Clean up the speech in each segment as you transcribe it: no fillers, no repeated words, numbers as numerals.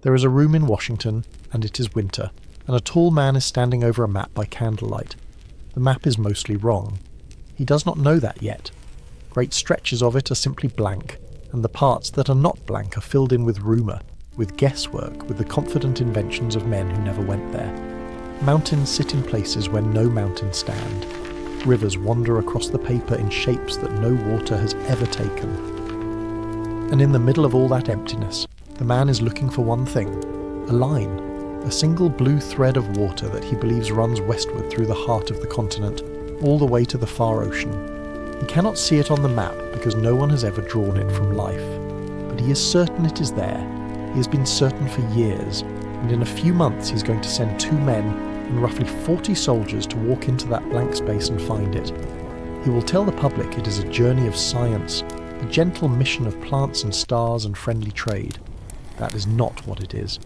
There is a room in Washington, and it is winter, and a tall man is standing over a map by candlelight. The map is mostly wrong. He does not know that yet. Great stretches of it are simply blank, and the parts that are not blank are filled in with rumour, with guesswork, with the confident inventions of men who never went there. Mountains sit in places where no mountains stand. Rivers wander across the paper in shapes that no water has ever taken. And in the middle of all that emptiness, the man is looking for one thing, a line, a single blue thread of water that he believes runs westward through the heart of the continent, all the way to the far ocean. He cannot see it on the map because no one has ever drawn it from life. But he is certain it is there. He has been certain for years, and in a few months he's going to send 2 men and roughly 40 soldiers to walk into that blank space and find it. He will tell the public it is a journey of science, a gentle mission of plants and stars and friendly trade. That is not what it is.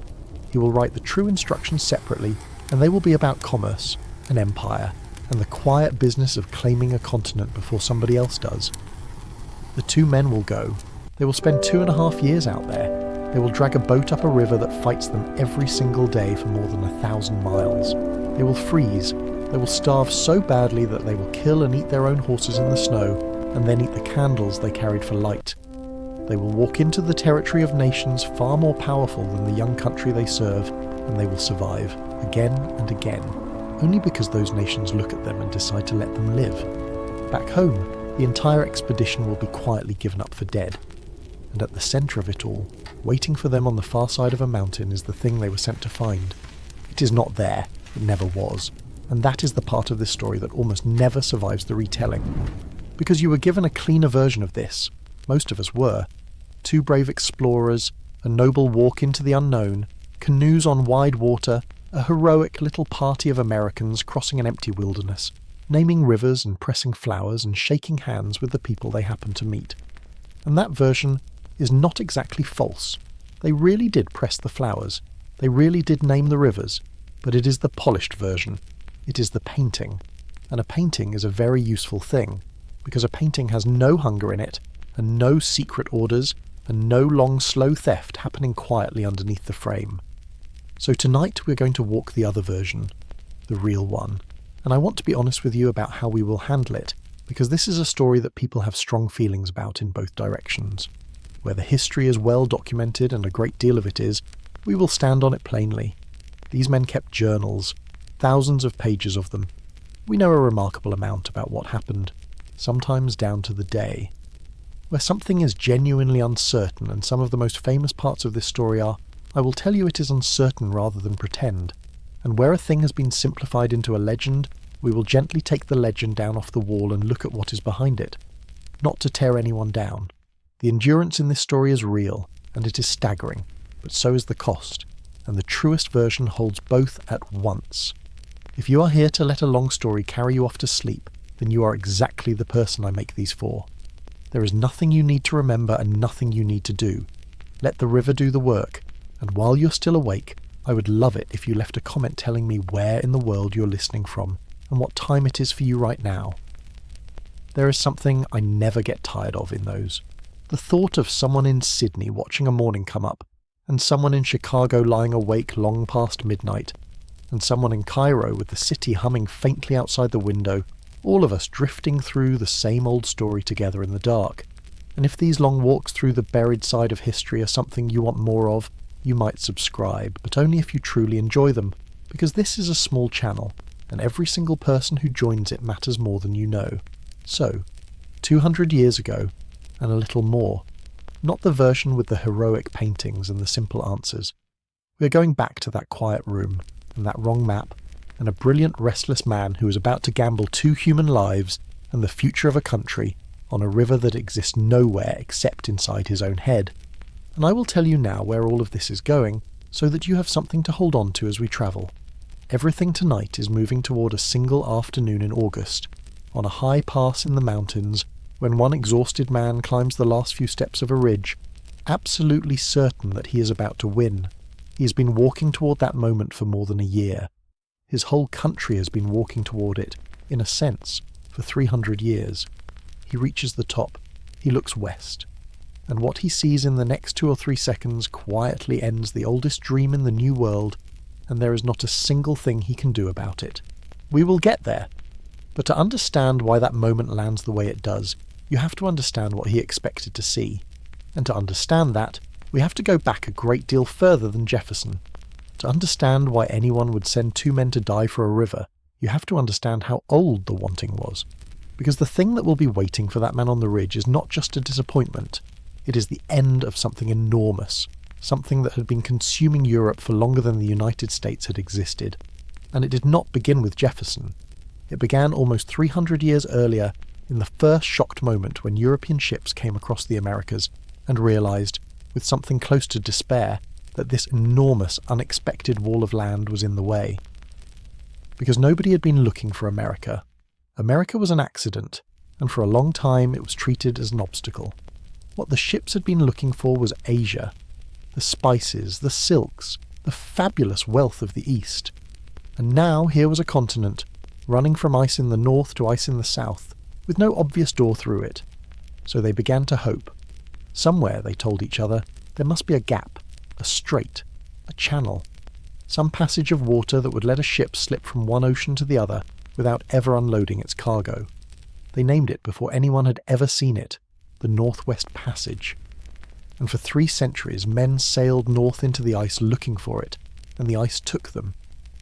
He will write the true instructions separately, and they will be about commerce, an empire, and the quiet business of claiming a continent before somebody else does. The 2 men will go. They will spend 2.5 years out there. They will drag a boat up a river that fights them every single day for more than 1,000 miles. They will freeze. They will starve so badly that they will kill and eat their own horses in the snow, and then eat the candles they carried for light. They will walk into the territory of nations far more powerful than the young country they serve, and they will survive, again and again, only because those nations look at them and decide to let them live. Back home, the entire expedition will be quietly given up for dead. And at the centre of it all, waiting for them on the far side of a mountain, is the thing they were sent to find. It is not there, it never was, and that is the part of this story that almost never survives the retelling. Because you were given a cleaner version of this, most of us were. 2 brave explorers, a noble walk into the unknown, canoes on wide water, a heroic little party of Americans crossing an empty wilderness, naming rivers and pressing flowers and shaking hands with the people they happened to meet. And that version is not exactly false. They really did press the flowers. They really did name the rivers. But it is the polished version. It is the painting. And a painting is a very useful thing, because a painting has no hunger in it, and no secret orders, and no long, slow theft happening quietly underneath the frame. So tonight we're going to walk the other version, the real one. And I want to be honest with you about how we will handle it, because this is a story that people have strong feelings about in both directions. Where the history is well documented, and a great deal of it is, we will stand on it plainly. These men kept journals, thousands of pages of them. We know a remarkable amount about what happened, sometimes down to the day. Where something is genuinely uncertain, and some of the most famous parts of this story are, I will tell you it is uncertain rather than pretend. And where a thing has been simplified into a legend, we will gently take the legend down off the wall and look at what is behind it. Not to tear anyone down. The endurance in this story is real, and it is staggering, but so is the cost, and the truest version holds both at once. If you are here to let a long story carry you off to sleep, then you are exactly the person I make these for. There is nothing you need to remember and nothing you need to do. Let the river do the work, and while you're still awake, I would love it if you left a comment telling me where in the world you're listening from, and what time it is for you right now. There is something I never get tired of in those. The thought of someone in Sydney watching a morning come up, and someone in Chicago lying awake long past midnight, and someone in Cairo with the city humming faintly outside the window, all of us drifting through the same old story together in the dark. And if these long walks through the buried side of history are something you want more of, you might subscribe, but only if you truly enjoy them, because this is a small channel, and every single person who joins it matters more than you know. So, 200 years ago, and a little more, not the version with the heroic paintings and the simple answers. We're going back to that quiet room, and that wrong map, and a brilliant restless man who is about to gamble 2 human lives and the future of a country on a river that exists nowhere except inside his own head. And I will tell you now where all of this is going, so that you have something to hold on to as we travel. Everything tonight is moving toward a single afternoon in August, on a high pass in the mountains, when one exhausted man climbs the last few steps of a ridge, absolutely certain that he is about to win. He has been walking toward that moment for more than a year. His whole country has been walking toward it, in a sense, for 300 years. He reaches the top. He looks west. and what he sees in the next 2 or 3 seconds quietly ends the oldest dream in the New World, and there is not a single thing he can do about it. We will get there, but to understand why that moment lands the way it does, you have to understand what he expected to see. And to understand that, we have to go back a great deal further than Jefferson. To understand why anyone would send 2 men to die for a river, you have to understand how old the wanting was. Because the thing that will be waiting for that man on the ridge is not just a disappointment, it is the end of something enormous, something that had been consuming Europe for longer than the United States had existed. And it did not begin with Jefferson. It began almost 300 years earlier, in the first shocked moment when European ships came across the Americas and realised, with something close to despair, that this enormous, unexpected wall of land was in the way. Because nobody had been looking for America. America was an accident, and for a long time it was treated as an obstacle. What the ships had been looking for was Asia. The spices, the silks, the fabulous wealth of the East. And now here was a continent, running from ice in the north to ice in the south, with no obvious door through it. So they began to hope. Somewhere, they told each other, there must be a gap, a strait, a channel, some passage of water that would let a ship slip from one ocean to the other without ever unloading its cargo. They named it before anyone had ever seen it, the Northwest Passage. And for 3 centuries men sailed north into the ice looking for it, and the ice took them.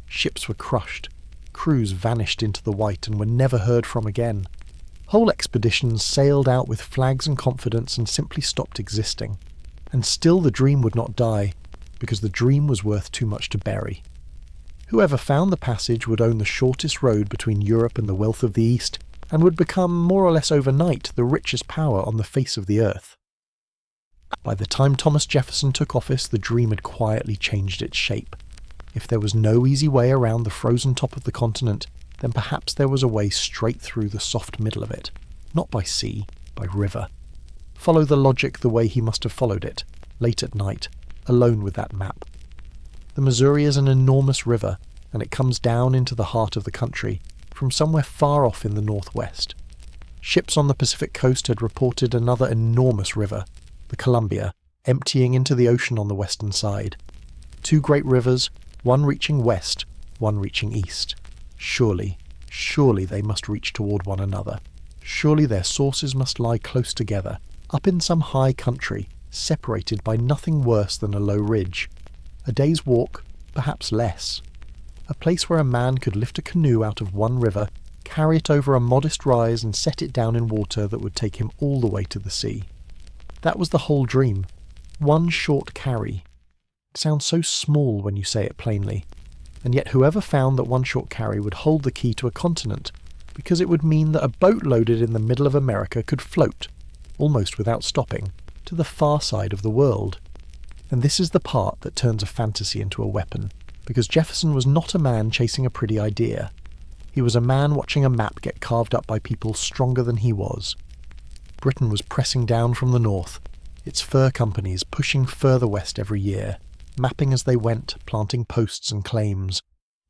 Ships were crushed, crews vanished into the white and were never heard from again. Whole expeditions sailed out with flags and confidence and simply stopped existing. And still the dream would not die, because the dream was worth too much to bury. Whoever found the passage would own the shortest road between Europe and the wealth of the East, and would become more or less overnight the richest power on the face of the earth. By the time Thomas Jefferson took office, the dream had quietly changed its shape. If there was no easy way around the frozen top of the continent, then perhaps there was a way straight through the soft middle of it, not by sea, by river. Follow the logic the way he must have followed it, late at night, alone with that map. The Missouri is an enormous river, and it comes down into the heart of the country, from somewhere far off in the northwest. Ships on the Pacific coast had reported another enormous river, the Columbia, emptying into the ocean on the western side. 2 great rivers, one reaching west, one reaching east. Surely they must reach toward one another. Surely their sources must lie close together, up in some high country, separated by nothing worse than a low ridge. A day's walk, perhaps less. A place where a man could lift a canoe out of one river, carry it over a modest rise and set it down in water that would take him all the way to the sea. That was the whole dream. One short carry. It sounds so small when you say it plainly. And yet whoever found that one short carry would hold the key to a continent, because it would mean that a boat loaded in the middle of America could float, almost without stopping, to the far side of the world. And this is the part that turns a fantasy into a weapon, because Jefferson was not a man chasing a pretty idea. He was a man watching a map get carved up by people stronger than he was. Britain was pressing down from the north, its fur companies pushing further west every year, mapping as they went, planting posts and claims.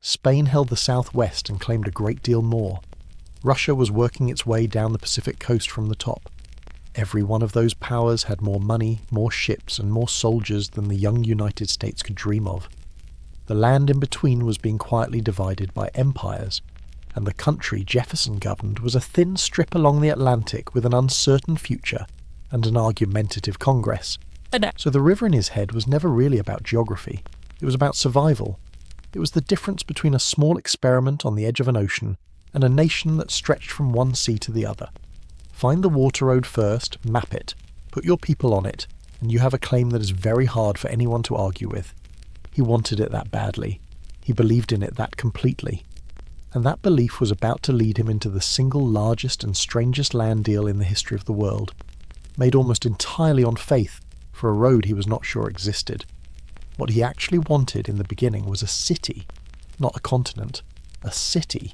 Spain held the southwest and claimed a great deal more. Russia was working its way down the Pacific coast from the top. Every one of those powers had more money, more ships, and more soldiers than the young United States could dream of. The land in between was being quietly divided by empires, and the country Jefferson governed was a thin strip along the Atlantic with an uncertain future and an argumentative Congress. So the river in his head was never really about geography. It was about survival. It was the difference between a small experiment on the edge of an ocean and a nation that stretched from one sea to the other. Find the water road first, map it, put your people on it, and you have a claim that is very hard for anyone to argue with. He wanted it that badly. He believed in it that completely. And that belief was about to lead him into the single largest and strangest land deal in the history of the world, made almost entirely on faith for a road he was not sure existed. What he actually wanted in the beginning was a city, not a continent, a city.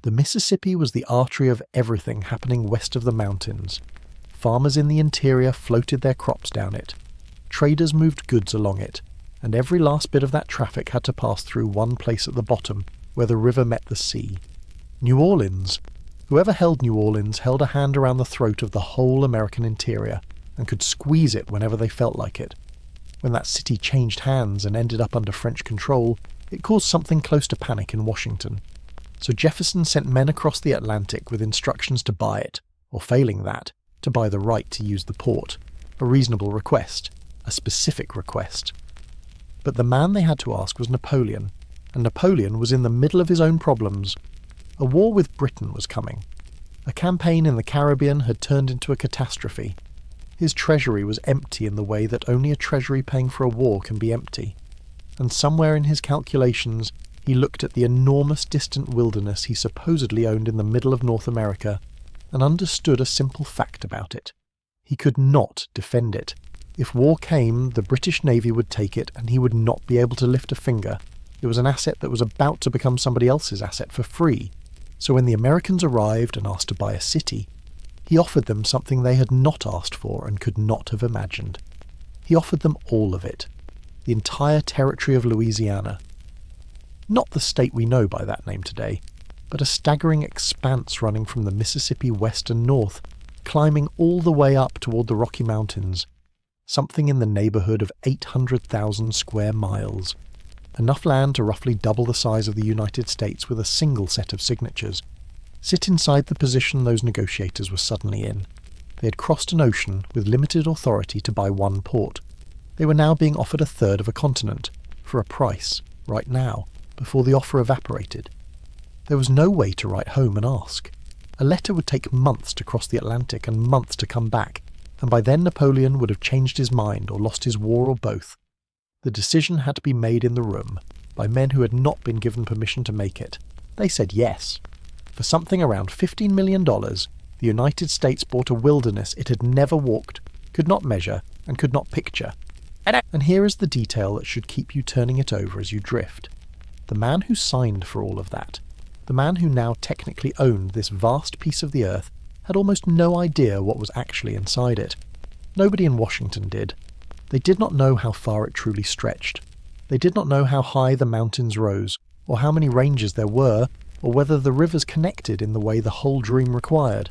The Mississippi was the artery of everything happening west of the mountains. Farmers in the interior floated their crops down it. Traders moved goods along it, and every last bit of that traffic had to pass through one place at the bottom, where the river met the sea. New Orleans. Whoever held New Orleans held a hand around the throat of the whole American interior, and could squeeze it whenever they felt like it. When that city changed hands and ended up under French control, it caused something close to panic in Washington. So Jefferson sent men across the Atlantic with instructions to buy it, or failing that, to buy the right to use the port. A reasonable request, a specific request. But the man they had to ask was Napoleon, and Napoleon was in the middle of his own problems. A war with Britain was coming. A campaign in the Caribbean had turned into a catastrophe. His treasury was empty in the way that only a treasury paying for a war can be empty. And somewhere in his calculations, he looked at the enormous distant wilderness he supposedly owned in the middle of North America and understood a simple fact about it. He could not defend it. If war came, the British Navy would take it and he would not be able to lift a finger. It was an asset that was about to become somebody else's asset for free. So when the Americans arrived and asked to buy a city, he offered them something they had not asked for and could not have imagined. He offered them all of it. The entire territory of Louisiana. Not the state we know by that name today, but a staggering expanse running from the Mississippi west and north, climbing all the way up toward the Rocky Mountains. Something in the neighborhood of 800,000 square miles. Enough land to roughly double the size of the United States with a single set of signatures. Sit inside the position those negotiators were suddenly in. They had crossed an ocean with limited authority to buy one port. They were now being offered a third of a continent, for a price, right now, before the offer evaporated. There was no way to write home and ask. A letter would take months to cross the Atlantic and months to come back, and by then Napoleon would have changed his mind or lost his war or both. The decision had to be made in the room, by men who had not been given permission to make it. They said yes. For something around $15 million, the United States bought a wilderness it had never walked, could not measure, and could not picture. And here is the detail that should keep you turning it over as you drift. The man who signed for all of that, the man who now technically owned this vast piece of the earth, had almost no idea what was actually inside it. Nobody in Washington did. They did not know how far it truly stretched. They did not know how high the mountains rose, or how many ranges there were, or whether the rivers connected in the way the whole dream required.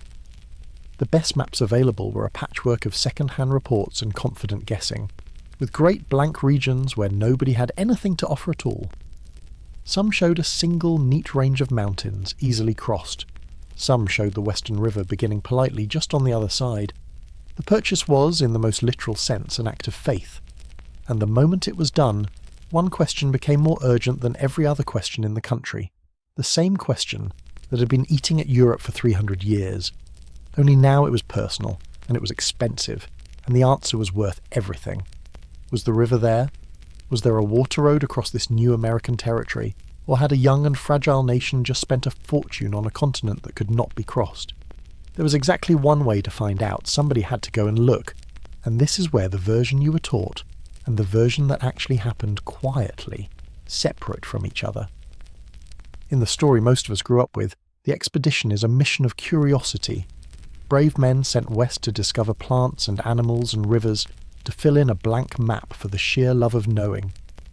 The best maps available were a patchwork of second-hand reports and confident guessing, with great blank regions where nobody had anything to offer at all. Some showed a single neat range of mountains, easily crossed. Some showed the Western River beginning politely just on the other side. The purchase was, in the most literal sense, an act of faith. And the moment it was done, one question became more urgent than every other question in the country. The same question that had been eating at Europe for 300 years. Only now it was personal, and it was expensive, and the answer was worth everything. Was the river there? Was there a water road across this new American territory? Or had a young and fragile nation just spent a fortune on a continent that could not be crossed? There was exactly one way to find out. Somebody had to go and look. And this is where the version you were taught, and the version that actually happened quietly, separate from each other. In the story most of us grew up with, the expedition is a mission of curiosity. Brave men sent west to discover plants and animals and rivers, to fill in a blank map for the sheer love of knowing.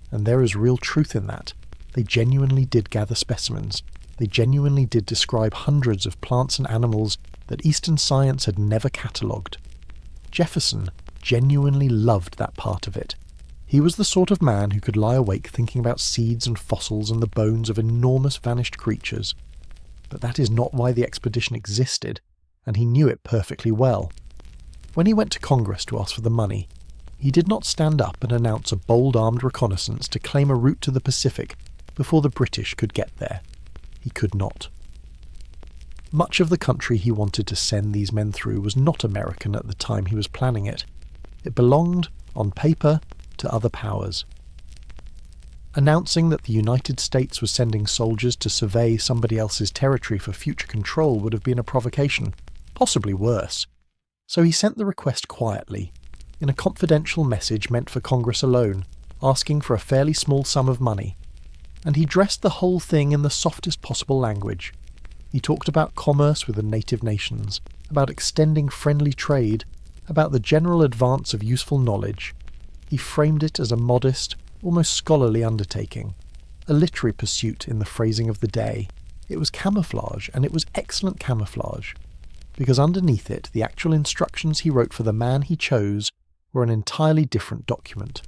And there is real truth in that. They genuinely did gather specimens. They genuinely did describe hundreds of plants and animals that Eastern science had never catalogued. Jefferson genuinely loved that part of it. He was the sort of man who could lie awake thinking about seeds and fossils and the bones of enormous vanished creatures. But that is not why the expedition existed, and he knew it perfectly well. When he went to Congress to ask for the money, he did not stand up and announce a bold armed reconnaissance to claim a route to the Pacific before the British could get there. He could not. Much of the country he wanted to send these men through was not American at the time he was planning it. It belonged, on paper, to other powers. Announcing that the United States was sending soldiers to survey somebody else's territory for future control would have been a provocation, possibly worse. So he sent the request quietly, in a confidential message meant for Congress alone, asking for a fairly small sum of money. And he dressed the whole thing in the softest possible language. He talked about commerce with the native nations, about extending friendly trade, about the general advance of useful knowledge. He framed it as a modest, almost scholarly undertaking, a literary pursuit in the phrasing of the day. It was camouflage, and it was excellent camouflage. because underneath it the actual instructions he wrote for the man he chose were an entirely different document.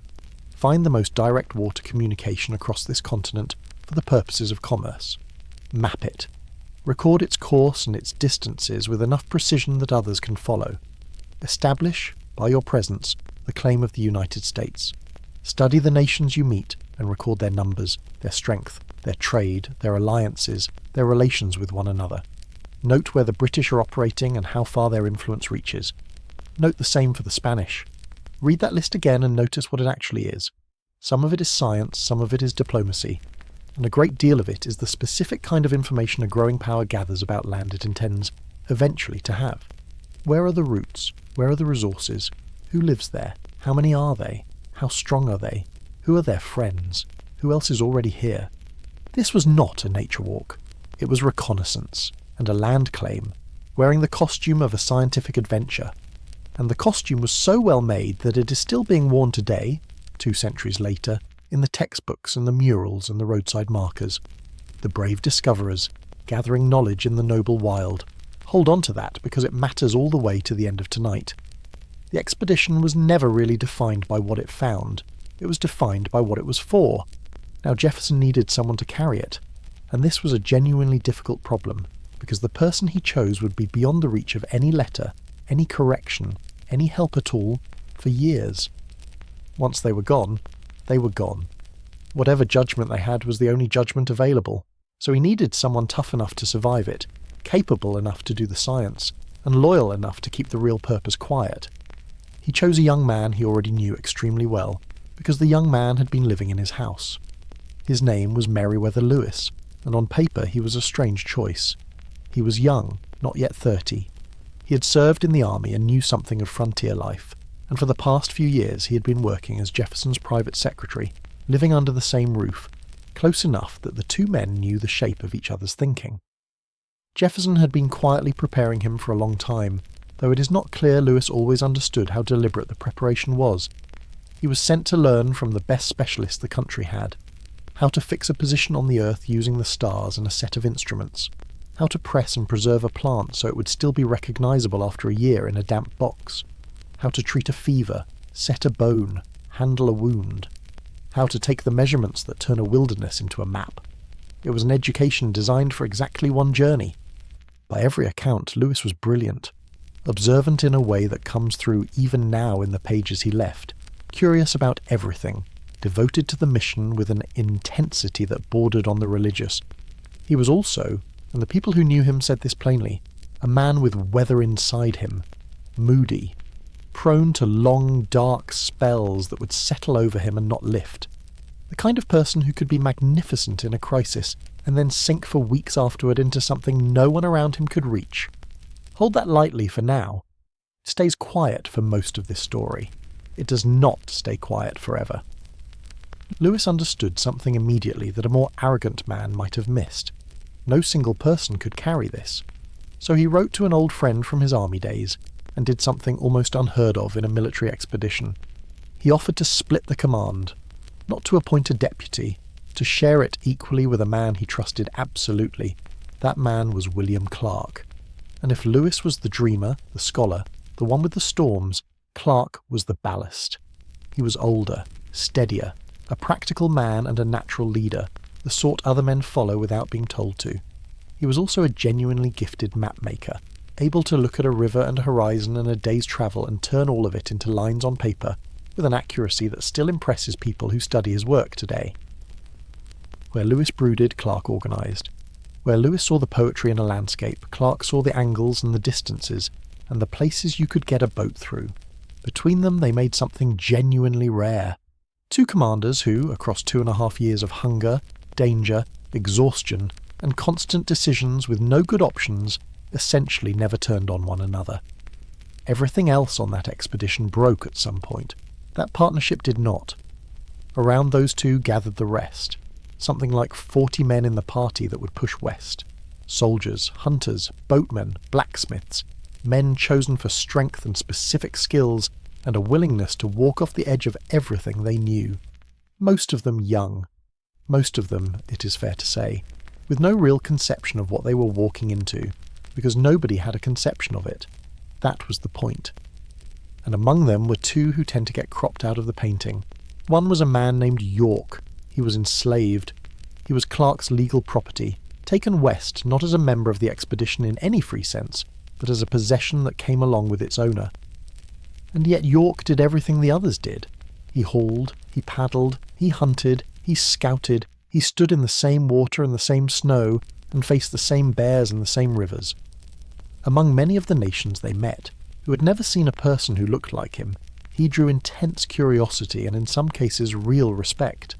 Find the most direct water communication across this continent for the purposes of commerce. Map it. Record its course and its distances with enough precision that others can follow. Establish, by your presence, the claim of the United States. Study the nations you meet and record their numbers, their strength, their trade, their alliances, their relations with one another. Note where the British are operating and how far their influence reaches. Note the same for the Spanish. Read that list again and notice what it actually is. Some of it is science, some of it is diplomacy, and a great deal of it is the specific kind of information a growing power gathers about land it intends eventually to have. Where are the routes? Where are the resources? Who lives there? How many are they? How strong are they? Who are their friends? Who else is already here? This was not a nature walk. It was reconnaissance and a land claim, wearing the costume of a scientific adventure. And the costume was so well made that it is still being worn today, 2 centuries later, in the textbooks and the murals and the roadside markers. The brave discoverers, gathering knowledge in the noble wild. Hold on to that because it matters all the way to the end of tonight. The expedition was never really defined by what it found. It was defined by what it was for. Now Jefferson needed someone to carry it, and this was a genuinely difficult problem, because the person he chose would be beyond the reach of any letter, any correction, any help at all, for years. Once they were gone, they were gone. Whatever judgment they had was the only judgment available, so he needed someone tough enough to survive it, capable enough to do the science, and loyal enough to keep the real purpose quiet. He chose a young man he already knew extremely well, because the young man had been living in his house. His name was Meriwether Lewis, and on paper he was a strange choice. He was young, not yet 30. He had served in the army and knew something of frontier life, and for the past few years he had been working as Jefferson's private secretary, living under the same roof, close enough that the two men knew the shape of each other's thinking. Jefferson had been quietly preparing him for a long time, though it is not clear Lewis always understood how deliberate the preparation was. He was sent to learn from the best specialists the country had, how to fix a position on the earth using the stars and a set of instruments, how to press and preserve a plant so it would still be recognizable after a year in a damp box, how to treat a fever, set a bone, handle a wound, how to take the measurements that turn a wilderness into a map. It was an education designed for exactly one journey. By every account, Lewis was brilliant, observant in a way that comes through even now in the pages he left, curious about everything, devoted to the mission with an intensity that bordered on the religious. He was also, and the people who knew him said this plainly, a man with weather inside him, moody, prone to long, dark spells that would settle over him and not lift. The kind of person who could be magnificent in a crisis and then sink for weeks afterward into something no one around him could reach. Hold that lightly for now. It stays quiet for most of this story. It does not stay quiet forever. Lewis understood something immediately that a more arrogant man might have missed. No single person could carry this. So he wrote to an old friend from his army days and did something almost unheard of in a military expedition. He offered to split the command, not to appoint a deputy, to share it equally with a man he trusted absolutely. That man was William Clark. And if Lewis was the dreamer, the scholar, the one with the storms, Clark was the ballast. He was older, steadier, a practical man and a natural leader, the sort other men follow without being told to. He was also a genuinely gifted mapmaker, able to look at a river and a horizon and a day's travel and turn all of it into lines on paper with an accuracy that still impresses people who study his work today. Where Lewis brooded, Clark organised. Where Lewis saw the poetry in a landscape, Clark saw the angles and the distances, and the places you could get a boat through. Between them they made something genuinely rare. Two commanders who, across 2.5 years of hunger, danger, exhaustion, and constant decisions with no good options, essentially never turned on one another. Everything else on that expedition broke at some point. That partnership did not. Around those two gathered the rest. Something like 40 men in the party that would push west. Soldiers, hunters, boatmen, blacksmiths, men chosen for strength and specific skills and a willingness to walk off the edge of everything they knew. Most of them young. Most of them, it is fair to say, with no real conception of what they were walking into, because nobody had a conception of it. That was the point. And among them were two who tend to get cropped out of the painting. One was a man named York. He was enslaved. He was Clark's legal property, taken west not as a member of the expedition in any free sense, but as a possession that came along with its owner. And yet York did everything the others did. He hauled, he paddled, he hunted, he scouted, he stood in the same water and the same snow, and faced the same bears and the same rivers. Among many of the nations they met, who had never seen a person who looked like him, he drew intense curiosity and in some cases real respect.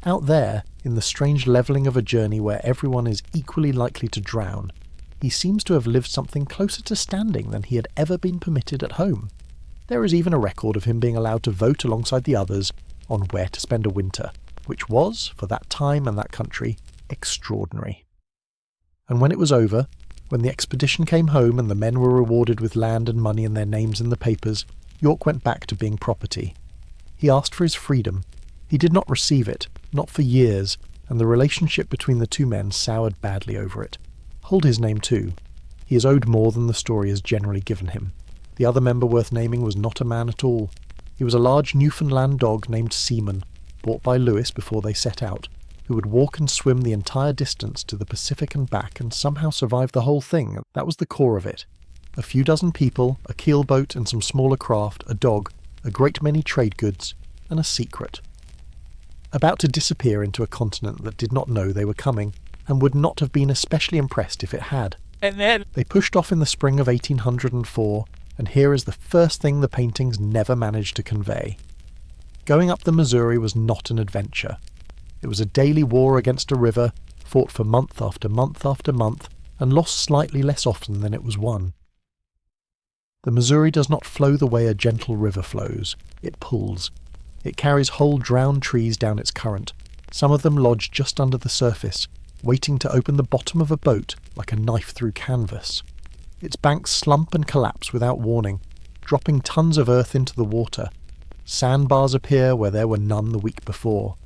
Out there, in the strange levelling of a journey where everyone is equally likely to drown, he seems to have lived something closer to standing than he had ever been permitted at home. There is even a record of him being allowed to vote alongside the others on where to spend a winter, which was, for that time and that country, extraordinary. And when it was over, when the expedition came home and the men were rewarded with land and money and their names in the papers, York went back to being property. He asked for his freedom. He did not receive it, not for years, and the relationship between the two men soured badly over it. Hold his name too. He is owed more than the story has generally given him. The other member worth naming was not a man at all. He was a large Newfoundland dog named Seaman, bought by Lewis before they set out, who would walk and swim the entire distance to the Pacific and back and somehow survive the whole thing. That was the core of it. A few dozen people, a keelboat and some smaller craft, a dog, a great many trade goods, and a secret. About to disappear into a continent that did not know they were coming, and would not have been especially impressed if it had. And then They pushed off in the spring of 1804, and here is the first thing the paintings never managed to convey. Going up the Missouri was not an adventure. It was a daily war against a river, fought for month after month after month, and lost slightly less often than it was won. The Missouri does not flow the way a gentle river flows. It pulls. It carries whole drowned trees down its current, some of them lodged just under the surface, waiting to open the bottom of a boat like a knife through canvas. Its banks slump and collapse without warning, dropping tons of earth into the water. Sandbars appear where there were none the week before,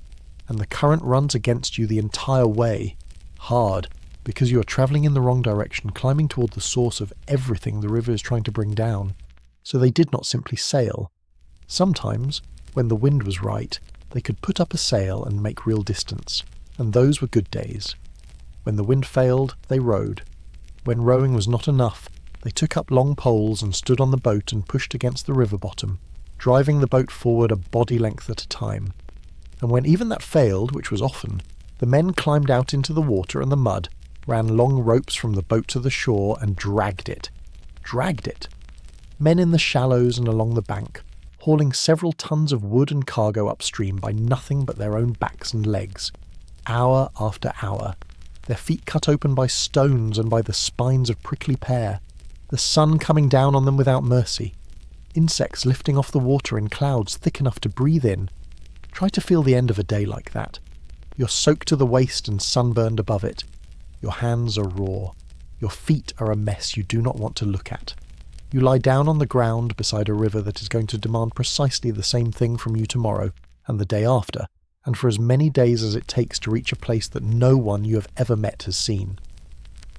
and the current runs against you the entire way, hard, because you are travelling in the wrong direction, climbing toward the source of everything the river is trying to bring down. So they did not simply sail. Sometimes, when the wind was right, they could put up a sail and make real distance, and those were good days. When the wind failed, they rowed. When rowing was not enough, they took up long poles and stood on the boat and pushed against the river bottom, driving the boat forward a body length at a time. And when even that failed, which was often, the men climbed out into the water and the mud, ran long ropes from the boat to the shore and dragged it. Dragged it. Men in the shallows and along the bank, hauling several tons of wood and cargo upstream by nothing but their own backs and legs. Hour after hour. Their feet cut open by stones and by the spines of prickly pear, the sun coming down on them without mercy, insects lifting off the water in clouds thick enough to breathe in. Try to feel the end of a day like that. You're soaked to the waist and sunburned above it. Your hands are raw. Your feet are a mess you do not want to look at. You lie down on the ground beside a river that is going to demand precisely the same thing from you tomorrow and the day after, and for as many days as it takes to reach a place that no one you have ever met has seen.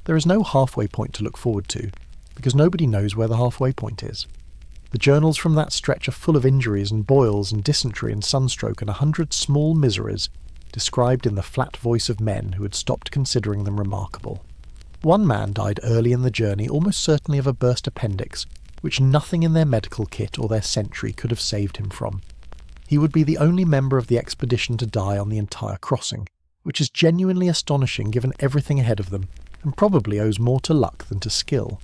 There is no halfway point to look forward to, because nobody knows where the halfway point is. The journals from that stretch are full of injuries and boils and dysentery and sunstroke and 100 small miseries, described in the flat voice of men who had stopped considering them remarkable. One man died early in the journey, almost certainly of a burst appendix, which nothing in their medical kit or their sentry could have saved him from. He would be the only member of the expedition to die on the entire crossing, which is genuinely astonishing given everything ahead of them, and probably owes more to luck than to skill.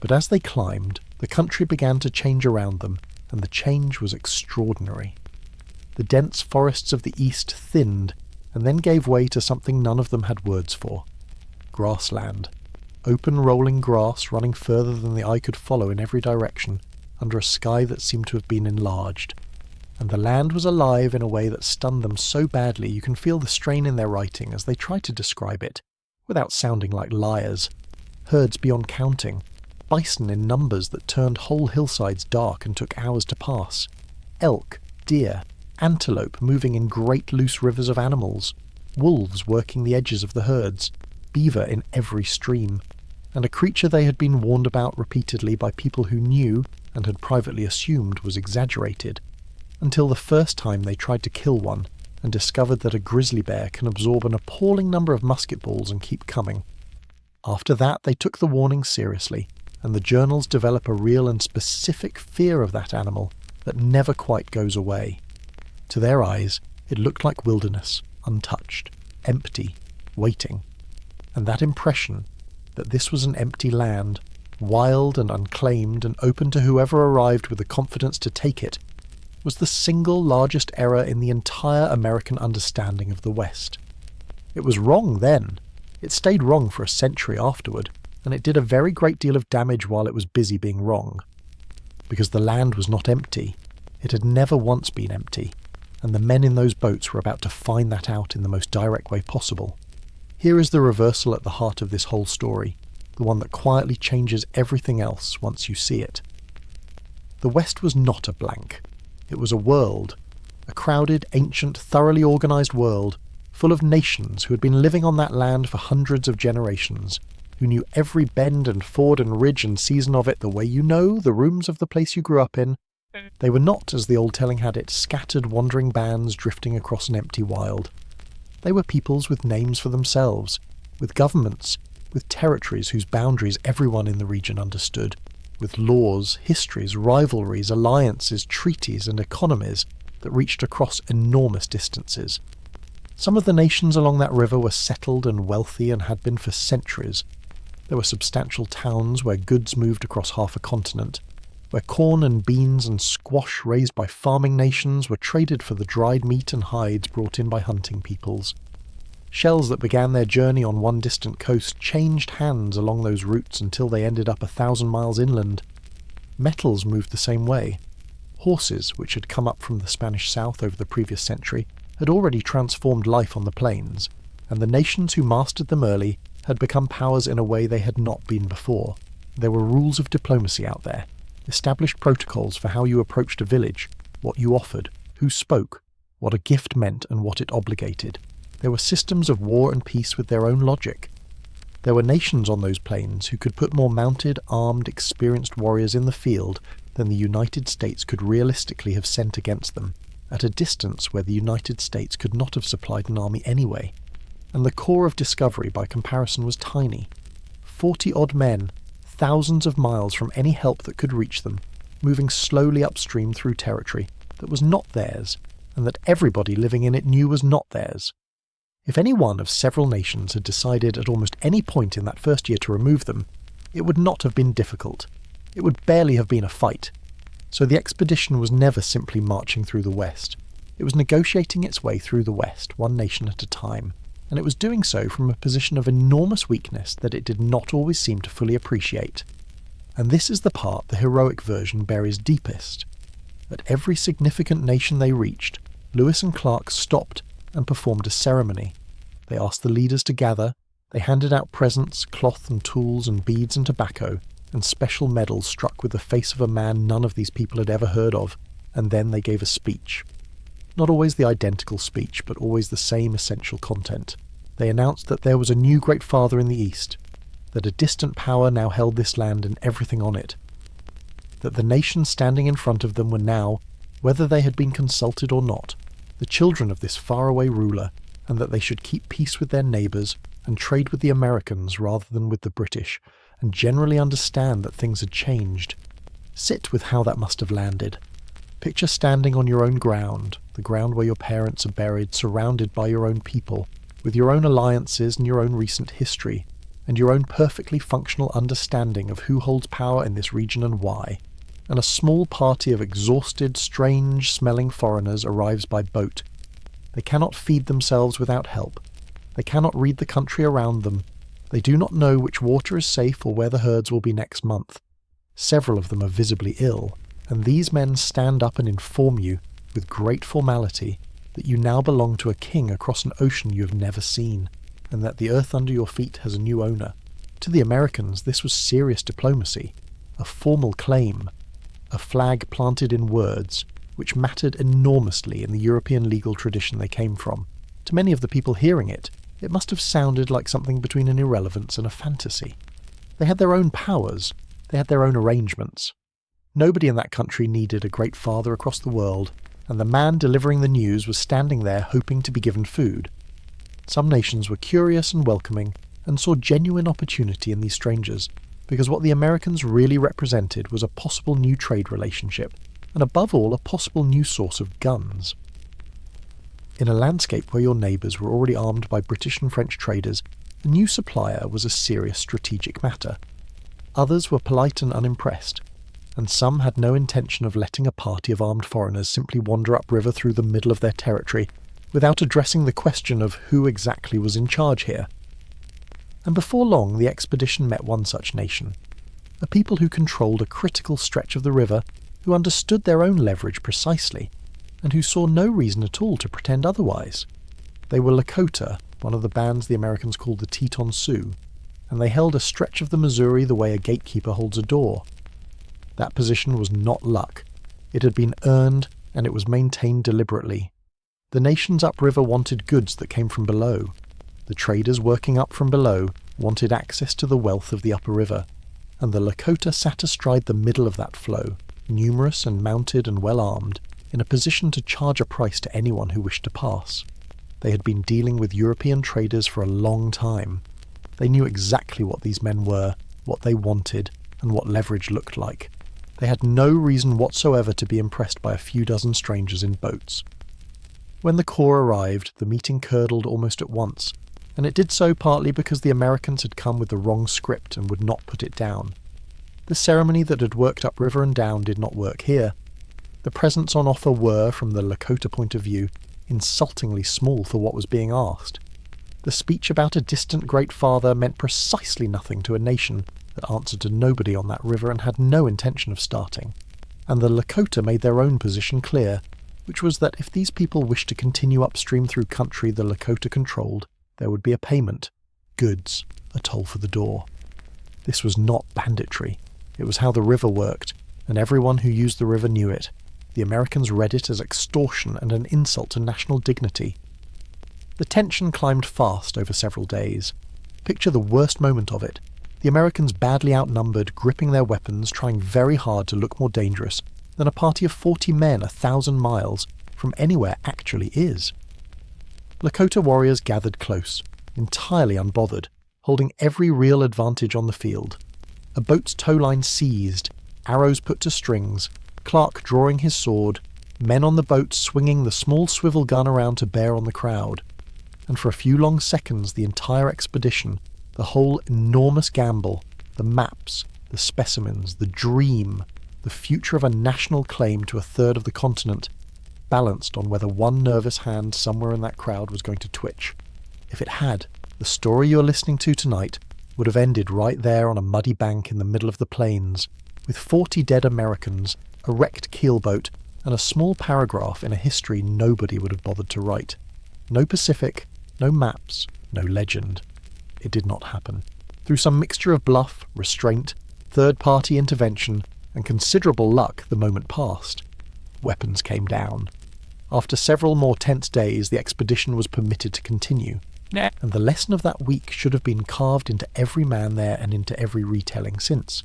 But as they climbed, the country began to change around them, and the change was extraordinary. The dense forests of the east thinned, and then gave way to something none of them had words for. Grassland. Open rolling grass running further than the eye could follow in every direction, under a sky that seemed to have been enlarged. And the land was alive in a way that stunned them so badly you can feel the strain in their writing as they try to describe it, without sounding like liars. Herds beyond counting, bison in numbers that turned whole hillsides dark and took hours to pass, elk, deer, antelope moving in great loose rivers of animals, wolves working the edges of the herds, beaver in every stream, and a creature they had been warned about repeatedly by people who knew, and had privately assumed was exaggerated, until the first time they tried to kill one and discovered that a grizzly bear can absorb an appalling number of musket balls and keep coming. After that, they took the warning seriously, and the journals develop a real and specific fear of that animal that never quite goes away. To their eyes, it looked like wilderness, untouched, empty, waiting. And that impression that this was an empty land, wild and unclaimed and open to whoever arrived with the confidence to take it, was the single largest error in the entire American understanding of the West. It was wrong then. It stayed wrong for a century afterward, and it did a very great deal of damage while it was busy being wrong. Because the land was not empty. It had never once been empty, and the men in those boats were about to find that out in the most direct way possible. Here is the reversal at the heart of this whole story, the one that quietly changes everything else once you see it. The West was not a blank. It was a world, a crowded, ancient, thoroughly organised world, full of nations who had been living on that land for hundreds of generations, who knew every bend and ford and ridge and season of it the way you know the rooms of the place you grew up in. They were not, as the old telling had it, scattered wandering bands drifting across an empty wild. They were peoples with names for themselves, with governments, with territories whose boundaries everyone in the region understood, with laws, histories, rivalries, alliances, treaties, and economies that reached across enormous distances. Some of the nations along that river were settled and wealthy and had been for centuries. There were substantial towns where goods moved across half a continent, where corn and beans and squash raised by farming nations were traded for the dried meat and hides brought in by hunting peoples. Shells that began their journey on one distant coast changed hands along those routes until they ended up 1,000 miles inland. Metals moved the same way. Horses, which had come up from the Spanish south over the previous century, had already transformed life on the plains, and the nations who mastered them early had become powers in a way they had not been before. There were rules of diplomacy out there, established protocols for how you approached a village, what you offered, who spoke, what a gift meant and what it obligated. There were systems of war and peace with their own logic. There were nations on those plains who could put more mounted, armed, experienced warriors in the field than the United States could realistically have sent against them, at a distance where the United States could not have supplied an army anyway. And the core of discovery by comparison was tiny. 40-odd men, thousands of miles from any help that could reach them, moving slowly upstream through territory that was not theirs, and that everybody living in it knew was not theirs. If any one of several nations had decided at almost any point in that first year to remove them, it would not have been difficult. It would barely have been a fight. So the expedition was never simply marching through the West. It was negotiating its way through the West, one nation at a time, and it was doing so from a position of enormous weakness that it did not always seem to fully appreciate. And this is the part the heroic version buries deepest. At every significant nation they reached, Lewis and Clark stopped and performed a ceremony. They asked the leaders to gather, they handed out presents, cloth and tools and beads and tobacco, and special medals struck with the face of a man none of these people had ever heard of, and then they gave a speech. Not always the identical speech, but always the same essential content. They announced that there was a new great father in the East, that a distant power now held this land and everything on it, that the nations standing in front of them were now, whether they had been consulted or not, the children of this faraway ruler, and that they should keep peace with their neighbours and trade with the Americans rather than with the British, and generally understand that things had changed. Sit with how that must have landed. Picture standing on your own ground, the ground where your parents are buried, surrounded by your own people, with your own alliances and your own recent history, and your own perfectly functional understanding of who holds power in this region and why. And a small party of exhausted, strange-smelling foreigners arrives by boat. They cannot feed themselves without help. They cannot read the country around them. They do not know which water is safe or where the herds will be next month. Several of them are visibly ill, and these men stand up and inform you, with great formality, that you now belong to a king across an ocean you have never seen, and that the earth under your feet has a new owner. To the Americans, this was serious diplomacy, a formal claim, a flag planted in words, which mattered enormously in the European legal tradition they came from. To many of the people hearing it, it must have sounded like something between an irrelevance and a fantasy. They had their own powers, they had their own arrangements. Nobody in that country needed a great father across the world, and the man delivering the news was standing there hoping to be given food. Some nations were curious and welcoming, and saw genuine opportunity in these strangers, because what the Americans really represented was a possible new trade relationship, and above all a possible new source of guns. In a landscape where your neighbours were already armed by British and French traders, a new supplier was a serious strategic matter. Others were polite and unimpressed, and some had no intention of letting a party of armed foreigners simply wander upriver through the middle of their territory without addressing the question of who exactly was in charge here. And before long the expedition met one such nation, a people who controlled a critical stretch of the river, who understood their own leverage precisely, and who saw no reason at all to pretend otherwise. They were Lakota, one of the bands the Americans called the Teton Sioux, and they held a stretch of the Missouri the way a gatekeeper holds a door. That position was not luck. It had been earned, and it was maintained deliberately. The nations upriver wanted goods that came from below. The traders working up from below wanted access to the wealth of the upper river, and the Lakota sat astride the middle of that flow, numerous and mounted and well-armed, in a position to charge a price to anyone who wished to pass. They had been dealing with European traders for a long time. They knew exactly what these men were, what they wanted, and what leverage looked like. They had no reason whatsoever to be impressed by a few dozen strangers in boats. When the Corps arrived, the meeting curdled almost at once, and it did so partly because the Americans had come with the wrong script and would not put it down. The ceremony that had worked upriver and down did not work here. The presents on offer were, from the Lakota point of view, insultingly small for what was being asked. The speech about a distant great father meant precisely nothing to a nation that answered to nobody on that river and had no intention of starting. And the Lakota made their own position clear, which was that if these people wished to continue upstream through country the Lakota controlled, there would be a payment, goods, a toll for the door. This was not banditry. It was how the river worked, and everyone who used the river knew it. The Americans read it as extortion and an insult to national dignity. The tension climbed fast over several days. Picture the worst moment of it. The Americans badly outnumbered, gripping their weapons, trying very hard to look more dangerous than a party of 40 men 1,000 miles from anywhere actually is. Lakota warriors gathered close, entirely unbothered, holding every real advantage on the field. A boat's towline seized, arrows put to strings, Clark drawing his sword, men on the boat swinging the small swivel gun around to bear on the crowd. And for a few long seconds the entire expedition, the whole enormous gamble, the maps, the specimens, the dream, the future of a national claim to a third of the continent, balanced on whether one nervous hand somewhere in that crowd was going to twitch. If it had, the story you're listening to tonight would have ended right there on a muddy bank in the middle of the plains, with 40 dead Americans, a wrecked keelboat, and a small paragraph in a history nobody would have bothered to write. No Pacific, no maps, no legend. It did not happen. Through some mixture of bluff, restraint, third-party intervention, and considerable luck, the moment passed. Weapons came down. After several more tense days, the expedition was permitted to continue. And the lesson of that week should have been carved into every man there and into every retelling since.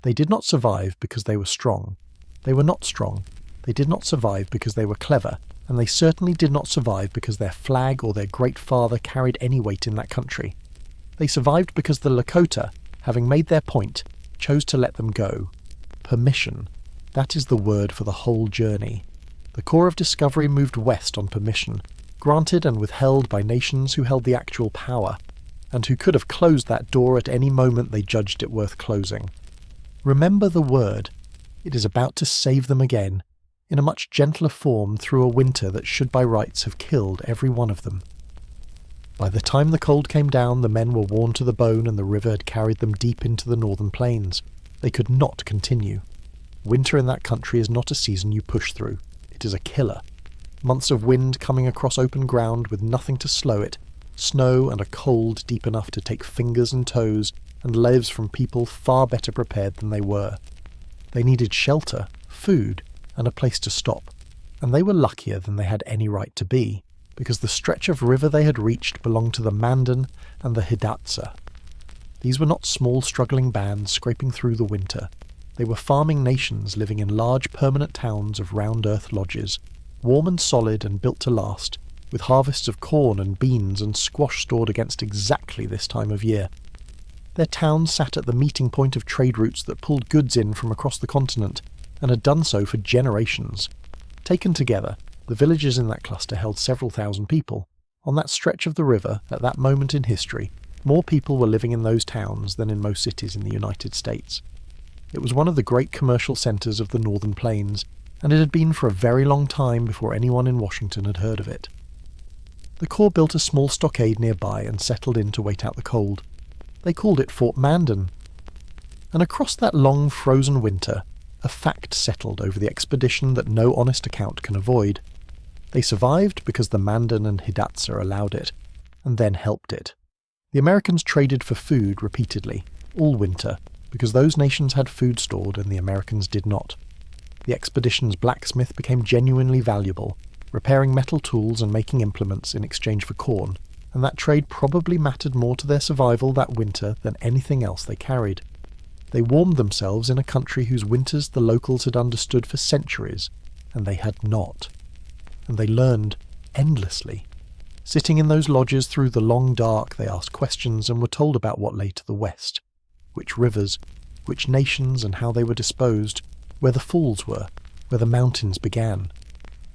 They did not survive because they were strong. They were not strong. They did not survive because they were clever, and they certainly did not survive because their flag or their great father carried any weight in that country. They survived because the Lakota, having made their point, chose to let them go. Permission. That is the word for the whole journey. The Corps of Discovery moved west on permission, granted and withheld by nations who held the actual power, and who could have closed that door at any moment they judged it worth closing. Remember the word. It is about to save them again, in a much gentler form through a winter that should by rights have killed every one of them. By the time the cold came down, the men were worn to the bone and the river had carried them deep into the northern plains. They could not continue. Winter in that country is not a season you push through. It is a killer. Months of wind coming across open ground with nothing to slow it, snow and a cold deep enough to take fingers and toes, and lives from people far better prepared than they were. They needed shelter, food, and a place to stop, and they were luckier than they had any right to be, because the stretch of river they had reached belonged to the Mandan and the Hidatsa. These were not small struggling bands scraping through the winter. They were farming nations living in large permanent towns of round-earth lodges, warm and solid and built to last, with harvests of corn and beans and squash stored against exactly this time of year. Their towns sat at the meeting point of trade routes that pulled goods in from across the continent, and had done so for generations. Taken together, the villages in that cluster held several thousand people. On that stretch of the river, at that moment in history, more people were living in those towns than in most cities in the United States. It was one of the great commercial centres of the Northern Plains, and it had been for a very long time before anyone in Washington had heard of it. The Corps built a small stockade nearby and settled in to wait out the cold. They called it Fort Mandan. And across that long frozen winter, a fact settled over the expedition that no honest account can avoid. They survived because the Mandan and Hidatsa allowed it, and then helped it. The Americans traded for food repeatedly, all winter, because those nations had food stored and the Americans did not. The expedition's blacksmith became genuinely valuable, repairing metal tools and making implements in exchange for corn, and that trade probably mattered more to their survival that winter than anything else they carried. They warmed themselves in a country whose winters the locals had understood for centuries, and they had not. And they learned endlessly. Sitting in those lodges through the long dark, they asked questions and were told about what lay to the west. Which rivers, which nations and how they were disposed, where the falls were, where the mountains began.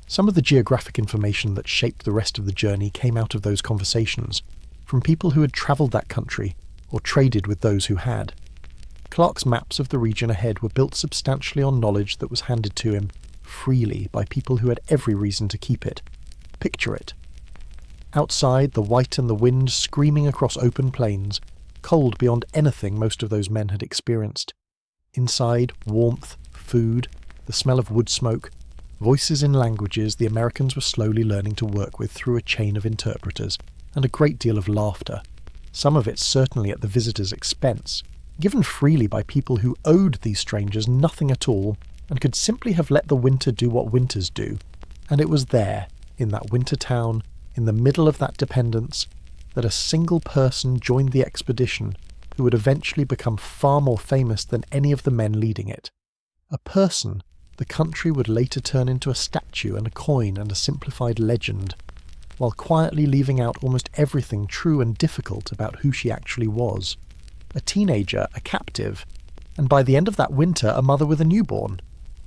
Some of the geographic information that shaped the rest of the journey came out of those conversations, from people who had travelled that country, or traded with those who had. Clark's maps of the region ahead were built substantially on knowledge that was handed to him freely by people who had every reason to keep it. Picture it. Outside, the white and the wind screaming across open plains, cold beyond anything most of those men had experienced. Inside, warmth, food, the smell of wood smoke, voices in languages the Americans were slowly learning to work with through a chain of interpreters, and a great deal of laughter, some of it certainly at the visitors' expense, given freely by people who owed these strangers nothing at all and could simply have let the winter do what winters do. And it was there, in that winter town, in the middle of that dependence, that a single person joined the expedition who would eventually become far more famous than any of the men leading it. A person the country would later turn into a statue and a coin and a simplified legend, while quietly leaving out almost everything true and difficult about who she actually was. A teenager, a captive, and by the end of that winter a mother with a newborn.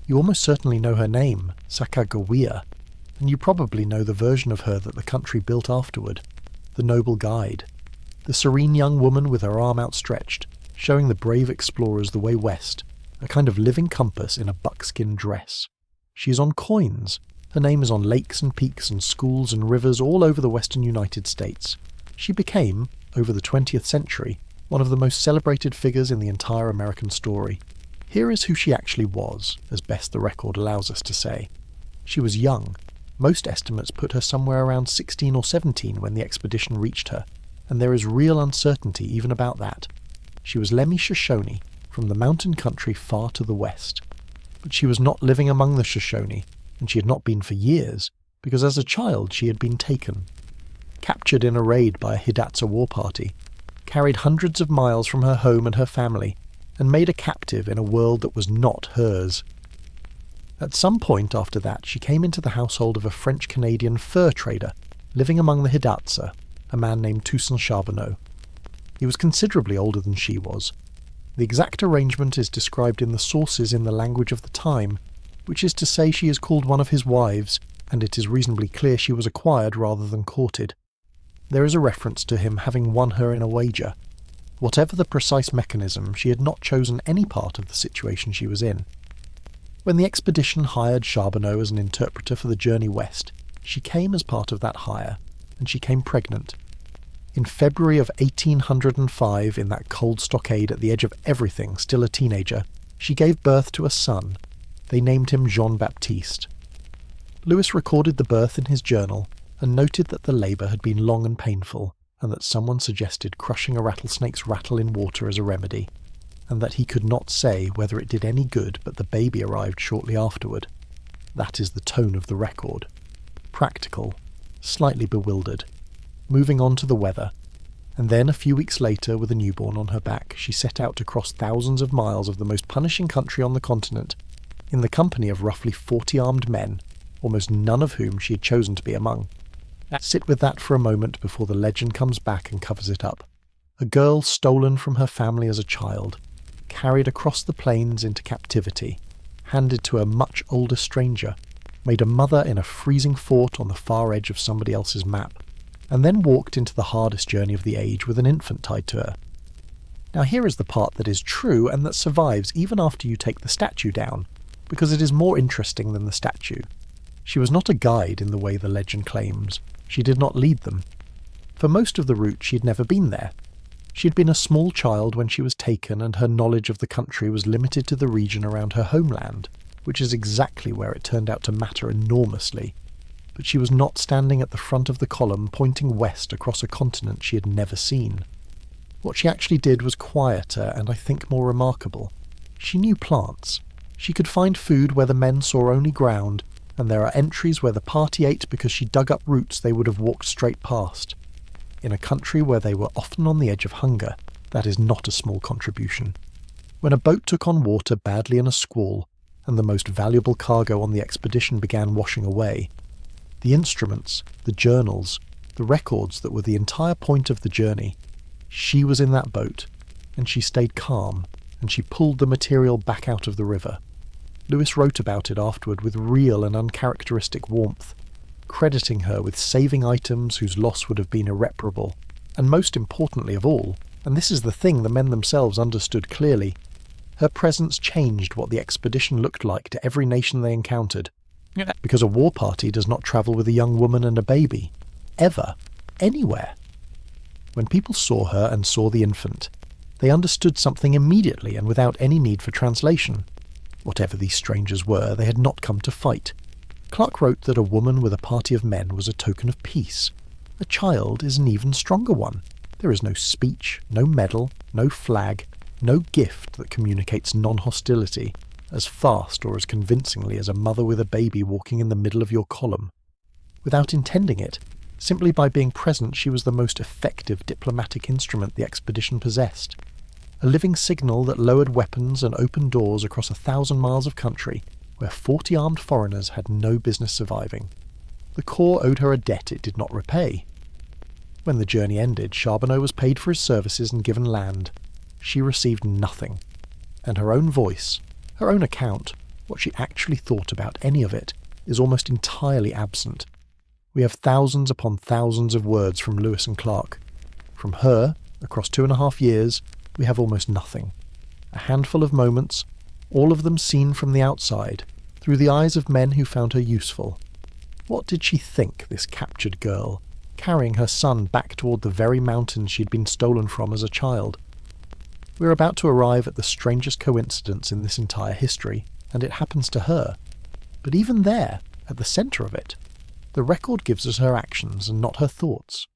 You almost certainly know her name, Sacagawea, and you probably know the version of her that the country built afterward, the noble guide, the serene young woman with her arm outstretched, showing the brave explorers the way west, a kind of living compass in a buckskin dress. She is on coins. Her name is on lakes and peaks and schools and rivers all over the western United States. She became, over the 20th century, one of the most celebrated figures in the entire American story. Here is who she actually was, as best the record allows us to say. She was young. Most estimates put her somewhere around 16 or 17 when the expedition reached her, and there is real uncertainty even about that. She was Lemhi Shoshone, from the mountain country far to the west. But she was not living among the Shoshone, and she had not been for years, because as a child she had been taken. Captured in a raid by a Hidatsa war party, carried hundreds of miles from her home and her family, and made a captive in a world that was not hers. At some point after that she came into the household of a French-Canadian fur trader, living among the Hidatsa, a man named Toussaint Charbonneau. He was considerably older than she was. The exact arrangement is described in the sources in the language of the time, which is to say she is called one of his wives, and it is reasonably clear she was acquired rather than courted. There is a reference to him having won her in a wager. Whatever the precise mechanism, she had not chosen any part of the situation she was in. When the expedition hired Charbonneau as an interpreter for the journey west, she came as part of that hire, and she came pregnant. In February of 1805, in that cold stockade at the edge of everything, still a teenager, she gave birth to a son. They named him Jean-Baptiste. Lewis recorded the birth in his journal and noted that the labour had been long and painful, and that someone suggested crushing a rattlesnake's rattle in water as a remedy, and that he could not say whether it did any good, but the baby arrived shortly afterward. That is the tone of the record. Practical, slightly bewildered. Moving on to the weather. And then, a few weeks later, with a newborn on her back, she set out to cross thousands of miles of the most punishing country on the continent, in the company of roughly 40 armed men, almost none of whom she had chosen to be among. Sit with that for a moment before the legend comes back and covers it up. A girl stolen from her family as a child, carried across the plains into captivity, handed to a much older stranger, made a mother in a freezing fort on the far edge of somebody else's map, and then walked into the hardest journey of the age with an infant tied to her. Now here is the part that is true and that survives even after you take the statue down, because it is more interesting than the statue. She was not a guide in the way the legend claims. She did not lead them. For most of the route she had never been there. She had been a small child when she was taken, and her knowledge of the country was limited to the region around her homeland, which is exactly where it turned out to matter enormously. But she was not standing at the front of the column pointing west across a continent she had never seen. What she actually did was quieter and I think more remarkable. She knew plants. She could find food where the men saw only ground, and there are entries where the party ate because she dug up roots they would have walked straight past. In a country where they were often on the edge of hunger, that is not a small contribution. When a boat took on water badly in a squall, and the most valuable cargo on the expedition began washing away, the instruments, the journals, the records that were the entire point of the journey, she was in that boat, and she stayed calm, and she pulled the material back out of the river. Lewis wrote about it afterward with real and uncharacteristic warmth, crediting her with saving items whose loss would have been irreparable, and most importantly of all, and this is the thing the men themselves understood clearly, her presence changed what the expedition looked like to every nation they encountered, because a war party does not travel with a young woman and a baby, ever, anywhere. When people saw her and saw the infant, they understood something immediately and without any need for translation. Whatever these strangers were, they had not come to fight. Clark wrote that a woman with a party of men was a token of peace. A child is an even stronger one. There is no speech, no medal, no flag, no gift that communicates non-hostility as fast or as convincingly as a mother with a baby walking in the middle of your column. Without intending it, simply by being present, she was the most effective diplomatic instrument the expedition possessed. A living signal that lowered weapons and opened doors across 1,000 miles of country where 40 armed foreigners had no business surviving. The Corps owed her a debt it did not repay. When the journey ended, Charbonneau was paid for his services and given land. She received nothing. And her own voice, her own account, what she actually thought about any of it, is almost entirely absent. We have thousands upon thousands of words from Lewis and Clark. From her, across 2.5 years, we have almost nothing. A handful of moments, all of them seen from the outside, through the eyes of men who found her useful. What did she think, this captured girl, carrying her son back toward the very mountains she'd been stolen from as a child? We're about to arrive at the strangest coincidence in this entire history, and it happens to her. But even there, at the centre of it, the record gives us her actions and not her thoughts.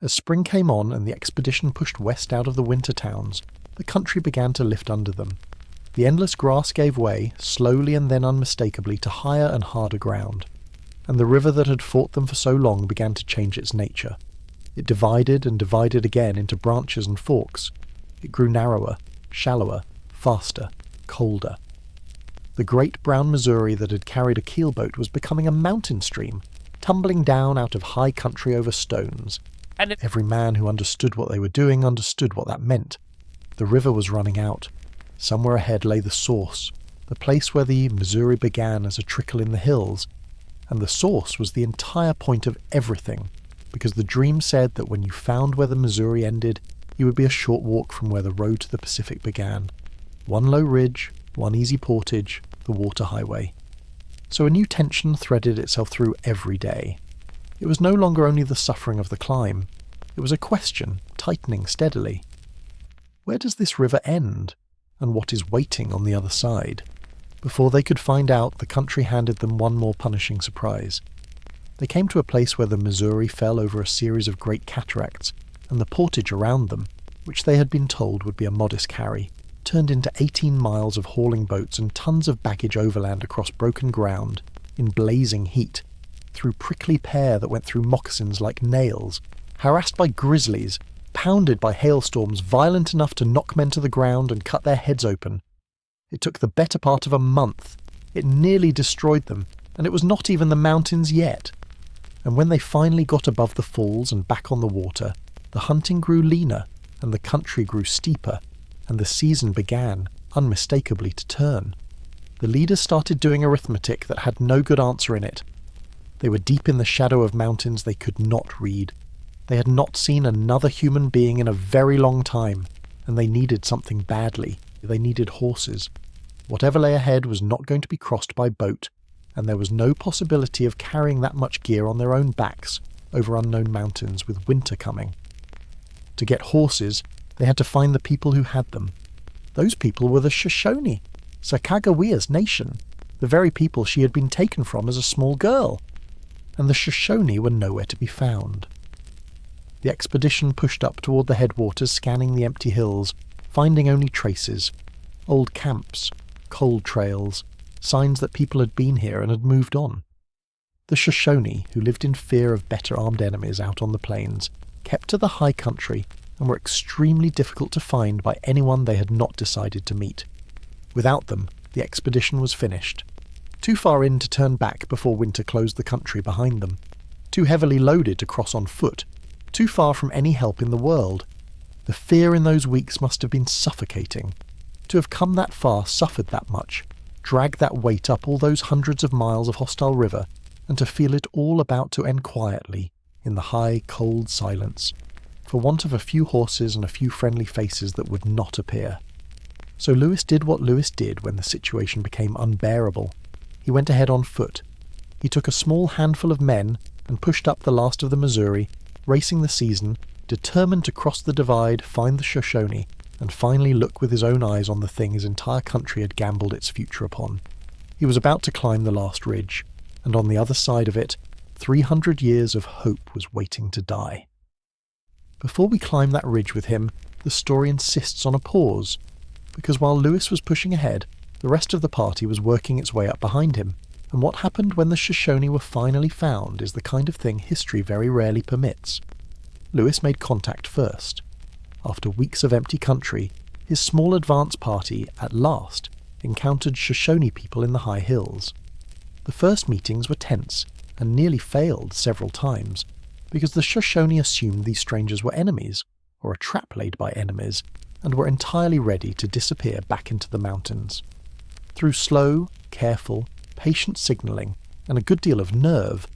As spring came on and the expedition pushed west out of the winter towns, the country began to lift under them. The endless grass gave way, slowly and then unmistakably, to higher and harder ground, and the river that had fought them for so long began to change its nature. It divided and divided again into branches and forks. It grew narrower, shallower, faster, colder. The great brown Missouri that had carried a keelboat was becoming a mountain stream, tumbling down out of high country over stones. And every man who understood what they were doing understood what that meant. The river was running out. Somewhere ahead lay the source, the place where the Missouri began as a trickle in the hills, and the source was the entire point of everything, because the dream said that when you found where the Missouri ended, you would be a short walk from where the road to the Pacific began. One low ridge, one easy portage, the water highway. So a new tension threaded itself through every day. It was no longer only the suffering of the climb. It was a question, tightening steadily. Where does this river end? And what is waiting on the other side? Before they could find out, the country handed them one more punishing surprise. They came to a place where the Missouri fell over a series of great cataracts, and the portage around them, which they had been told would be a modest carry, turned into 18 miles of hauling boats and tons of baggage overland across broken ground, in blazing heat, through prickly pear that went through moccasins like nails, harassed by grizzlies, pounded by hailstorms violent enough to knock men to the ground and cut their heads open. It took the better part of a month. It nearly destroyed them, and it was not even the mountains yet. And when they finally got above the falls and back on the water, the hunting grew leaner, and the country grew steeper, and the season began, unmistakably, to turn. The leaders started doing arithmetic that had no good answer in it. They were deep in the shadow of mountains they could not read. They had not seen another human being in a very long time, and they needed something badly. They needed horses. Whatever lay ahead was not going to be crossed by boat, and there was no possibility of carrying that much gear on their own backs over unknown mountains with winter coming. To get horses, they had to find the people who had them. Those people were the Shoshone, Sacagawea's nation, the very people she had been taken from as a small girl. And the Shoshone were nowhere to be found. The expedition pushed up toward the headwaters, scanning the empty hills, finding only traces, old camps, cold trails, signs that people had been here and had moved on. The Shoshone, who lived in fear of better armed enemies out on the plains, kept to the high country and were extremely difficult to find by anyone they had not decided to meet. Without them, the expedition was finished. Too far in to turn back before winter closed the country behind them. Too heavily loaded to cross on foot. Too far from any help in the world. The fear in those weeks must have been suffocating. To have come that far, suffered that much, dragged that weight up all those hundreds of miles of hostile river, and to feel it all about to end quietly, in the high, cold silence, for want of a few horses and a few friendly faces that would not appear. So Lewis did what Lewis did when the situation became unbearable. He went ahead on foot. He took a small handful of men and pushed up the last of the Missouri, racing the season, determined to cross the divide, find the Shoshone, and finally look with his own eyes on the thing his entire country had gambled its future upon. He was about to climb the last ridge, and on the other side of it, 300 years of hope was waiting to die. Before we climb that ridge with him, the story insists on a pause, because while Lewis was pushing ahead, the rest of the party was working its way up behind him, and what happened when the Shoshone were finally found is the kind of thing history very rarely permits. Lewis made contact first. After weeks of empty country, his small advance party, at last, encountered Shoshone people in the high hills. The first meetings were tense, and nearly failed several times, because the Shoshone assumed these strangers were enemies, or a trap laid by enemies, and were entirely ready to disappear back into the mountains. Through slow, careful, patient signalling, and a good deal of nerve,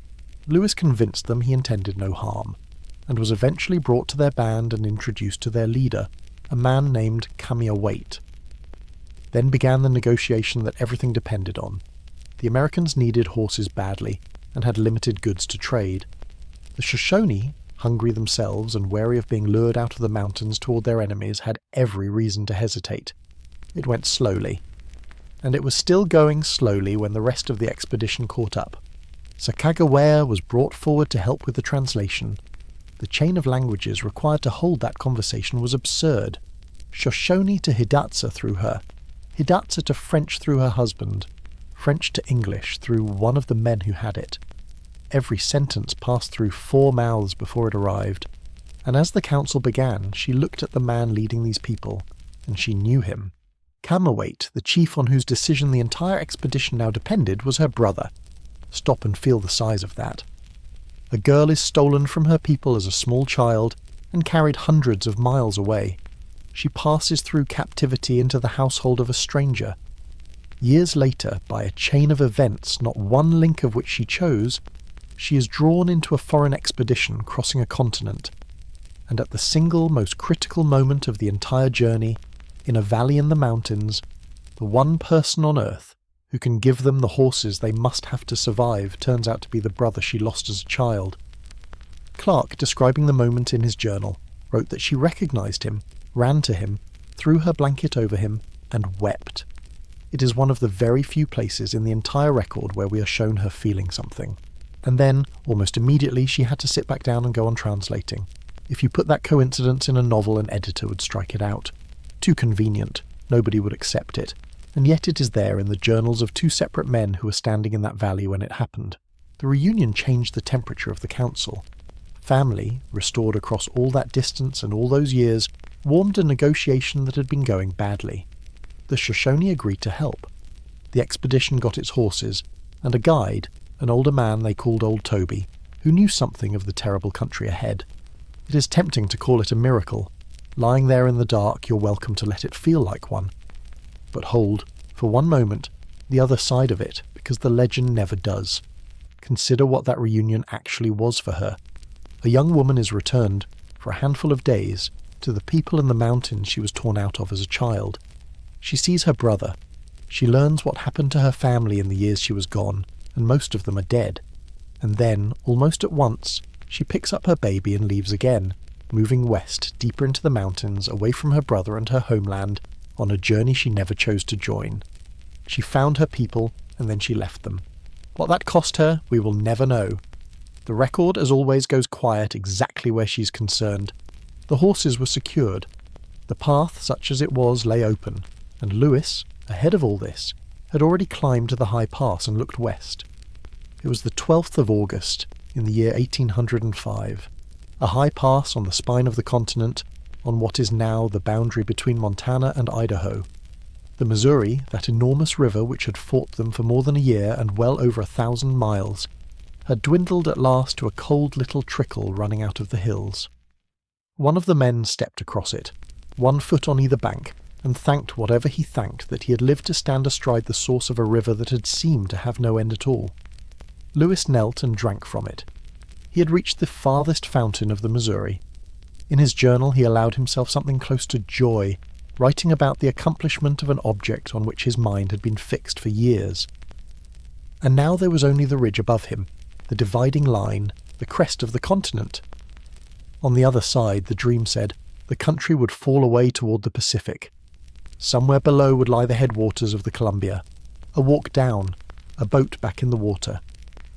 Lewis convinced them he intended no harm, and was eventually brought to their band and introduced to their leader, a man named Kamiawait. Then began the negotiation that everything depended on. The Americans needed horses badly, and had limited goods to trade. The Shoshone, hungry themselves and wary of being lured out of the mountains toward their enemies, had every reason to hesitate. It went slowly. And it was still going slowly when the rest of the expedition caught up. Sacagawea was brought forward to help with the translation. The chain of languages required to hold that conversation was absurd. Shoshone to Hidatsa through her, Hidatsa to French through her husband, French to English through one of the men who had it. Every sentence passed through 4 mouths before it arrived, and as the council began, she looked at the man leading these people, and she knew him. Kamiawait, the chief on whose decision the entire expedition now depended, was her brother. Stop and feel the size of that. A girl is stolen from her people as a small child and carried hundreds of miles away. She passes through captivity into the household of a stranger. Years later, by a chain of events, not one link of which she chose, she is drawn into a foreign expedition crossing a continent. And at the single most critical moment of the entire journey, in a valley in the mountains, the one person on earth who can give them the horses they must have to survive turns out to be the brother she lost as a child. Clark, describing the moment in his journal, wrote that she recognized him, ran to him, threw her blanket over him, and wept. It is one of the very few places in the entire record where we are shown her feeling something. And then, almost immediately, she had to sit back down and go on translating. If you put that coincidence in a novel, an editor would strike it out. Too convenient. Nobody would accept it. And yet it is there in the journals of 2 separate men who were standing in that valley when it happened. The reunion changed the temperature of the council. Family, restored across all that distance and all those years, warmed a negotiation that had been going badly. The Shoshone agreed to help. The expedition got its horses, and a guide, an older man they called Old Toby, who knew something of the terrible country ahead. It is tempting to call it a miracle. Lying there in the dark, you're welcome to let it feel like one. But hold, for one moment, the other side of it, because the legend never does. Consider what that reunion actually was for her. A young woman is returned, for a handful of days, to the people in the mountains she was torn out of as a child. She sees her brother. She learns what happened to her family in the years she was gone, and most of them are dead. And then, almost at once, she picks up her baby and leaves again, moving west, deeper into the mountains, away from her brother and her homeland, on a journey she never chose to join. She found her people, and then she left them. What that cost her, we will never know. The record, as always, goes quiet exactly where she's concerned. The horses were secured. The path, such as it was, lay open, and Lewis, ahead of all this, had already climbed to the high pass and looked west. It was the 12th of August, in the year 1805. A high pass on the spine of the continent, on what is now the boundary between Montana and Idaho. The Missouri, that enormous river which had fought them for more than a year and well over 1,000 miles, had dwindled at last to a cold little trickle running out of the hills. One of the men stepped across it, 1 foot on either bank, and thanked whatever he thanked that he had lived to stand astride the source of a river that had seemed to have no end at all. Lewis knelt and drank from it. He had reached the farthest fountain of the Missouri. In his journal he allowed himself something close to joy, writing about the accomplishment of an object on which his mind had been fixed for years. And now there was only the ridge above him, the dividing line, the crest of the continent. On the other side, the dream said, the country would fall away toward the Pacific. Somewhere below would lie the headwaters of the Columbia. A walk down, a boat back in the water.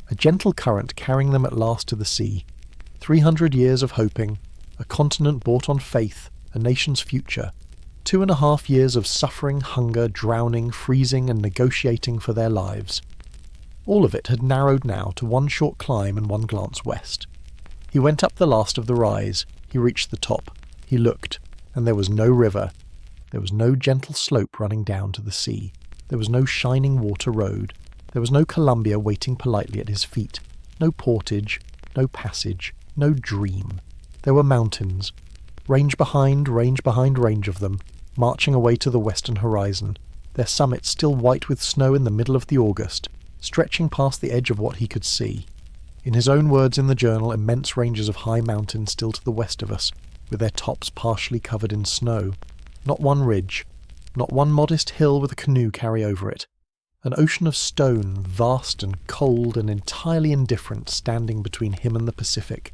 A gentle current carrying them at last to the sea. 300 years of hoping, a continent bought on faith, a nation's future. 2.5 years of suffering, hunger, drowning, freezing, and negotiating for their lives. All of it had narrowed now to one short climb and one glance west. He went up the last of the rise. He reached the top. He looked, and there was no river. There was no gentle slope running down to the sea. There was no shining water road. There was no Columbia waiting politely at his feet. No portage, no passage, no dream. There were mountains, range behind range of them, marching away to the western horizon, their summits still white with snow in the middle of the August, stretching past the edge of what he could see. In his own words in the journal, immense ranges of high mountains still to the west of us, with their tops partially covered in snow. Not one ridge, not one modest hill with a canoe carry over it. An ocean of stone, vast and cold and entirely indifferent, standing between him and the Pacific.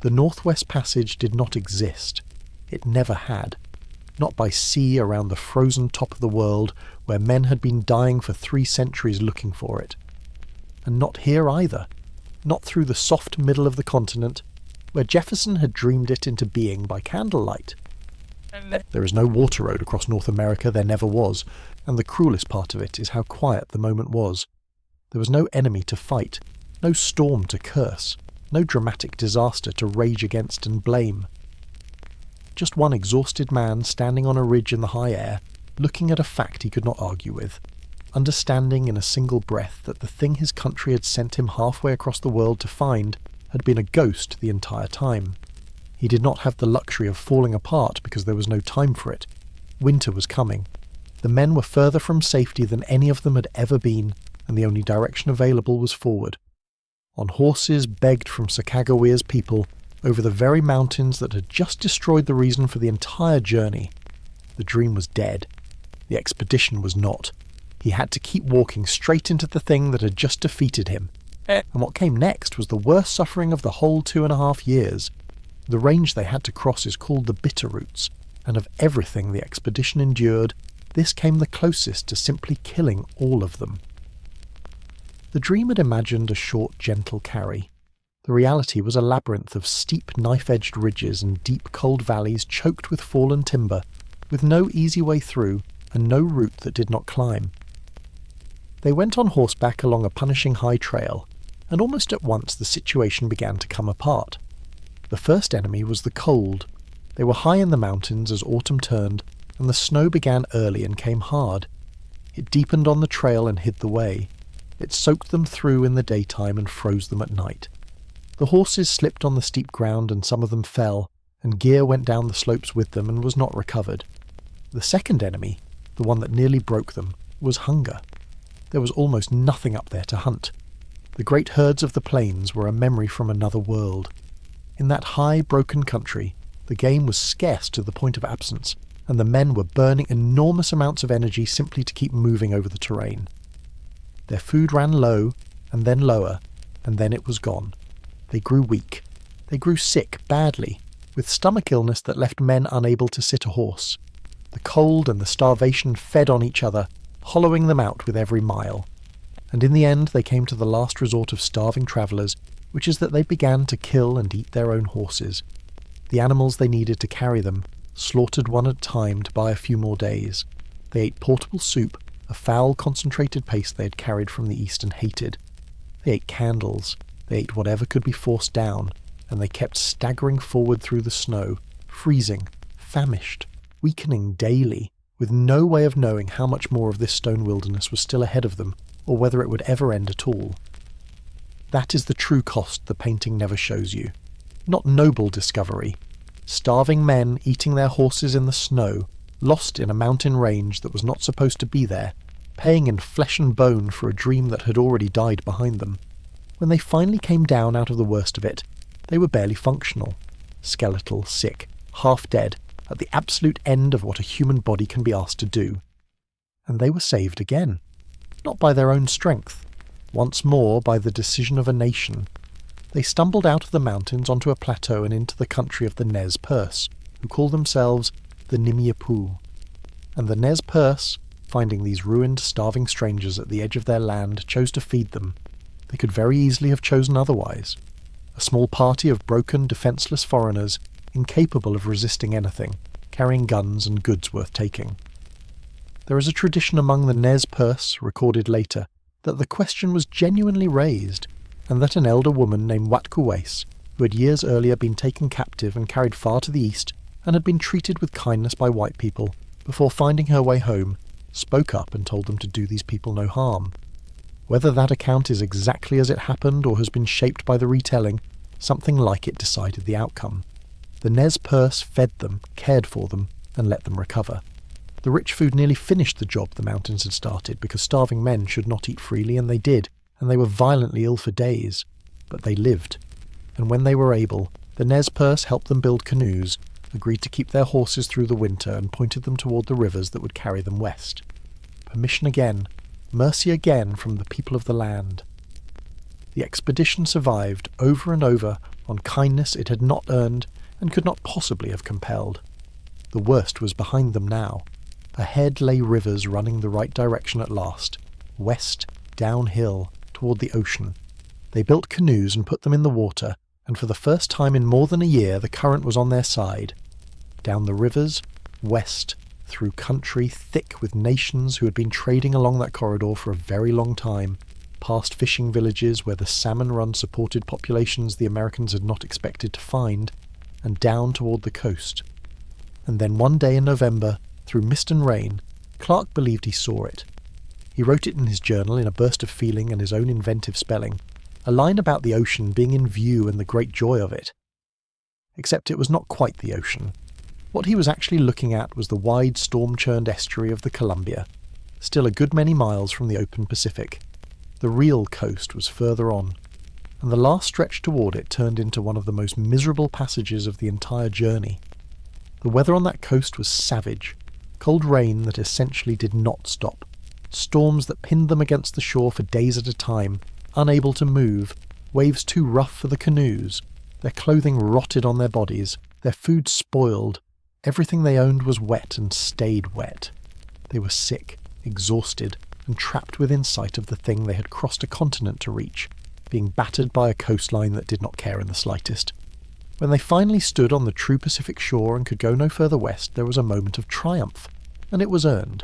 The Northwest Passage did not exist. It never had. Not by sea around the frozen top of the world, where men had been dying for 3 centuries looking for it. And not here either. Not through the soft middle of the continent, where Jefferson had dreamed it into being by candlelight. There is no water road across North America, there never was, and the cruelest part of it is how quiet the moment was. There was no enemy to fight, no storm to curse, no dramatic disaster to rage against and blame. Just one exhausted man standing on a ridge in the high air, looking at a fact he could not argue with, understanding in a single breath that the thing his country had sent him halfway across the world to find had been a ghost the entire time. He did not have the luxury of falling apart because there was no time for it. Winter was coming. The men were further from safety than any of them had ever been, and the only direction available was forward. On horses begged from Sacagawea's people, over the very mountains that had just destroyed the reason for the entire journey. The dream was dead. The expedition was not. He had to keep walking straight into the thing that had just defeated him. And what came next was the worst suffering of the whole 2.5 years. The range they had to cross is called the Bitterroots, and of everything the expedition endured, this came the closest to simply killing all of them. The dream had imagined a short, gentle carry. The reality was a labyrinth of steep, knife-edged ridges and deep, cold valleys choked with fallen timber, with no easy way through and no route that did not climb. They went on horseback along a punishing high trail, and almost at once the situation began to come apart. The first enemy was the cold. They were high in the mountains as autumn turned, and the snow began early and came hard. It deepened on the trail and hid the way. It soaked them through in the daytime and froze them at night. The horses slipped on the steep ground and some of them fell, and gear went down the slopes with them and was not recovered. The second enemy, the one that nearly broke them, was hunger. There was almost nothing up there to hunt. The great herds of the plains were a memory from another world. In that high, broken country, the game was scarce to the point of absence, and the men were burning enormous amounts of energy simply to keep moving over the terrain. Their food ran low, and then lower, and then it was gone. They grew weak. They grew sick, badly, with stomach illness that left men unable to sit a horse. The cold and the starvation fed on each other, hollowing them out with every mile. And in the end they came to the last resort of starving travellers, which is that they began to kill and eat their own horses. The animals they needed to carry them, slaughtered one at a time to buy a few more days. They ate portable soup, a foul concentrated paste they had carried from the east and hated. They ate candles. They ate whatever could be forced down, and they kept staggering forward through the snow, freezing, famished, weakening daily, with no way of knowing how much more of this stone wilderness was still ahead of them, or whether it would ever end at all. That is the true cost the painting never shows you. Not noble discovery. Starving men eating their horses in the snow, lost in a mountain range that was not supposed to be there, paying in flesh and bone for a dream that had already died behind them. When they finally came down out of the worst of it, they were barely functional. Skeletal, sick, half dead, at the absolute end of what a human body can be asked to do. And they were saved again. Not by their own strength. Once more by the decision of a nation. They stumbled out of the mountains onto a plateau and into the country of the Nez Perce, who call themselves the Nimiapuu. And the Nez Perce, finding these ruined, starving strangers at the edge of their land, chose to feed them. They could very easily have chosen otherwise. A small party of broken, defenceless foreigners, incapable of resisting anything, carrying guns and goods worth taking. There is a tradition among the Nez Perce, recorded later, that the question was genuinely raised, and that an elder woman named Watkuwais, who had years earlier been taken captive and carried far to the east, and had been treated with kindness by white people, before finding her way home, spoke up and told them to do these people no harm. Whether that account is exactly as it happened or has been shaped by the retelling, something like it decided the outcome. The Nez Perce fed them, cared for them, and let them recover. The rich food nearly finished the job the mountains had started, because starving men should not eat freely, and they did, and they were violently ill for days. But they lived. And when they were able, the Nez Perce helped them build canoes, agreed to keep their horses through the winter, and pointed them toward the rivers that would carry them west. Permission again, mercy again from the people of the land. The expedition survived over and over on kindness it had not earned and could not possibly have compelled. The worst was behind them now. Ahead lay rivers running the right direction at last, west, downhill, toward the ocean. They built canoes and put them in the water, and for the first time in more than a year the current was on their side. Down the rivers, west, through country thick with nations who had been trading along that corridor for a very long time, past fishing villages where the salmon run supported populations the Americans had not expected to find, and down toward the coast. And then one day in November, through mist and rain, Clark believed he saw it. He wrote it in his journal in a burst of feeling and his own inventive spelling, a line about the ocean being in view and the great joy of it. Except it was not quite the ocean. What he was actually looking at was the wide storm-churned estuary of the Columbia, still a good many miles from the open Pacific. The real coast was further on, and the last stretch toward it turned into one of the most miserable passages of the entire journey. The weather on that coast was savage, cold rain that essentially did not stop, storms that pinned them against the shore for days at a time, unable to move, waves too rough for the canoes, their clothing rotted on their bodies, their food spoiled. Everything they owned was wet and stayed wet. They were sick, exhausted, and trapped within sight of the thing they had crossed a continent to reach, being battered by a coastline that did not care in the slightest. When they finally stood on the true Pacific shore and could go no further west, there was a moment of triumph, and it was earned.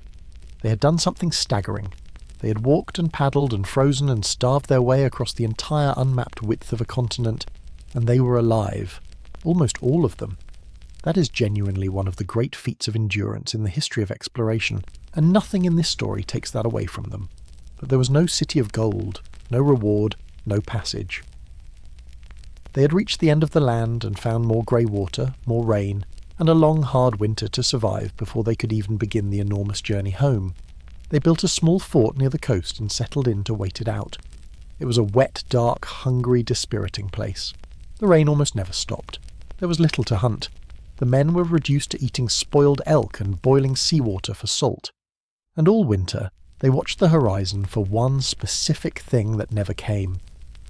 They had done something staggering. They had walked and paddled and frozen and starved their way across the entire unmapped width of a continent, and they were alive. Almost all of them. That is genuinely one of the great feats of endurance in the history of exploration, and nothing in this story takes that away from them. But there was no city of gold, no reward, no passage. They had reached the end of the land and found more grey water, more rain, and a long hard winter to survive before they could even begin the enormous journey home. They built a small fort near the coast and settled in to wait it out. It was a wet, dark, hungry, dispiriting place. The rain almost never stopped. There was little to hunt. The men were reduced to eating spoiled elk and boiling seawater for salt. And all winter, they watched the horizon for one specific thing that never came.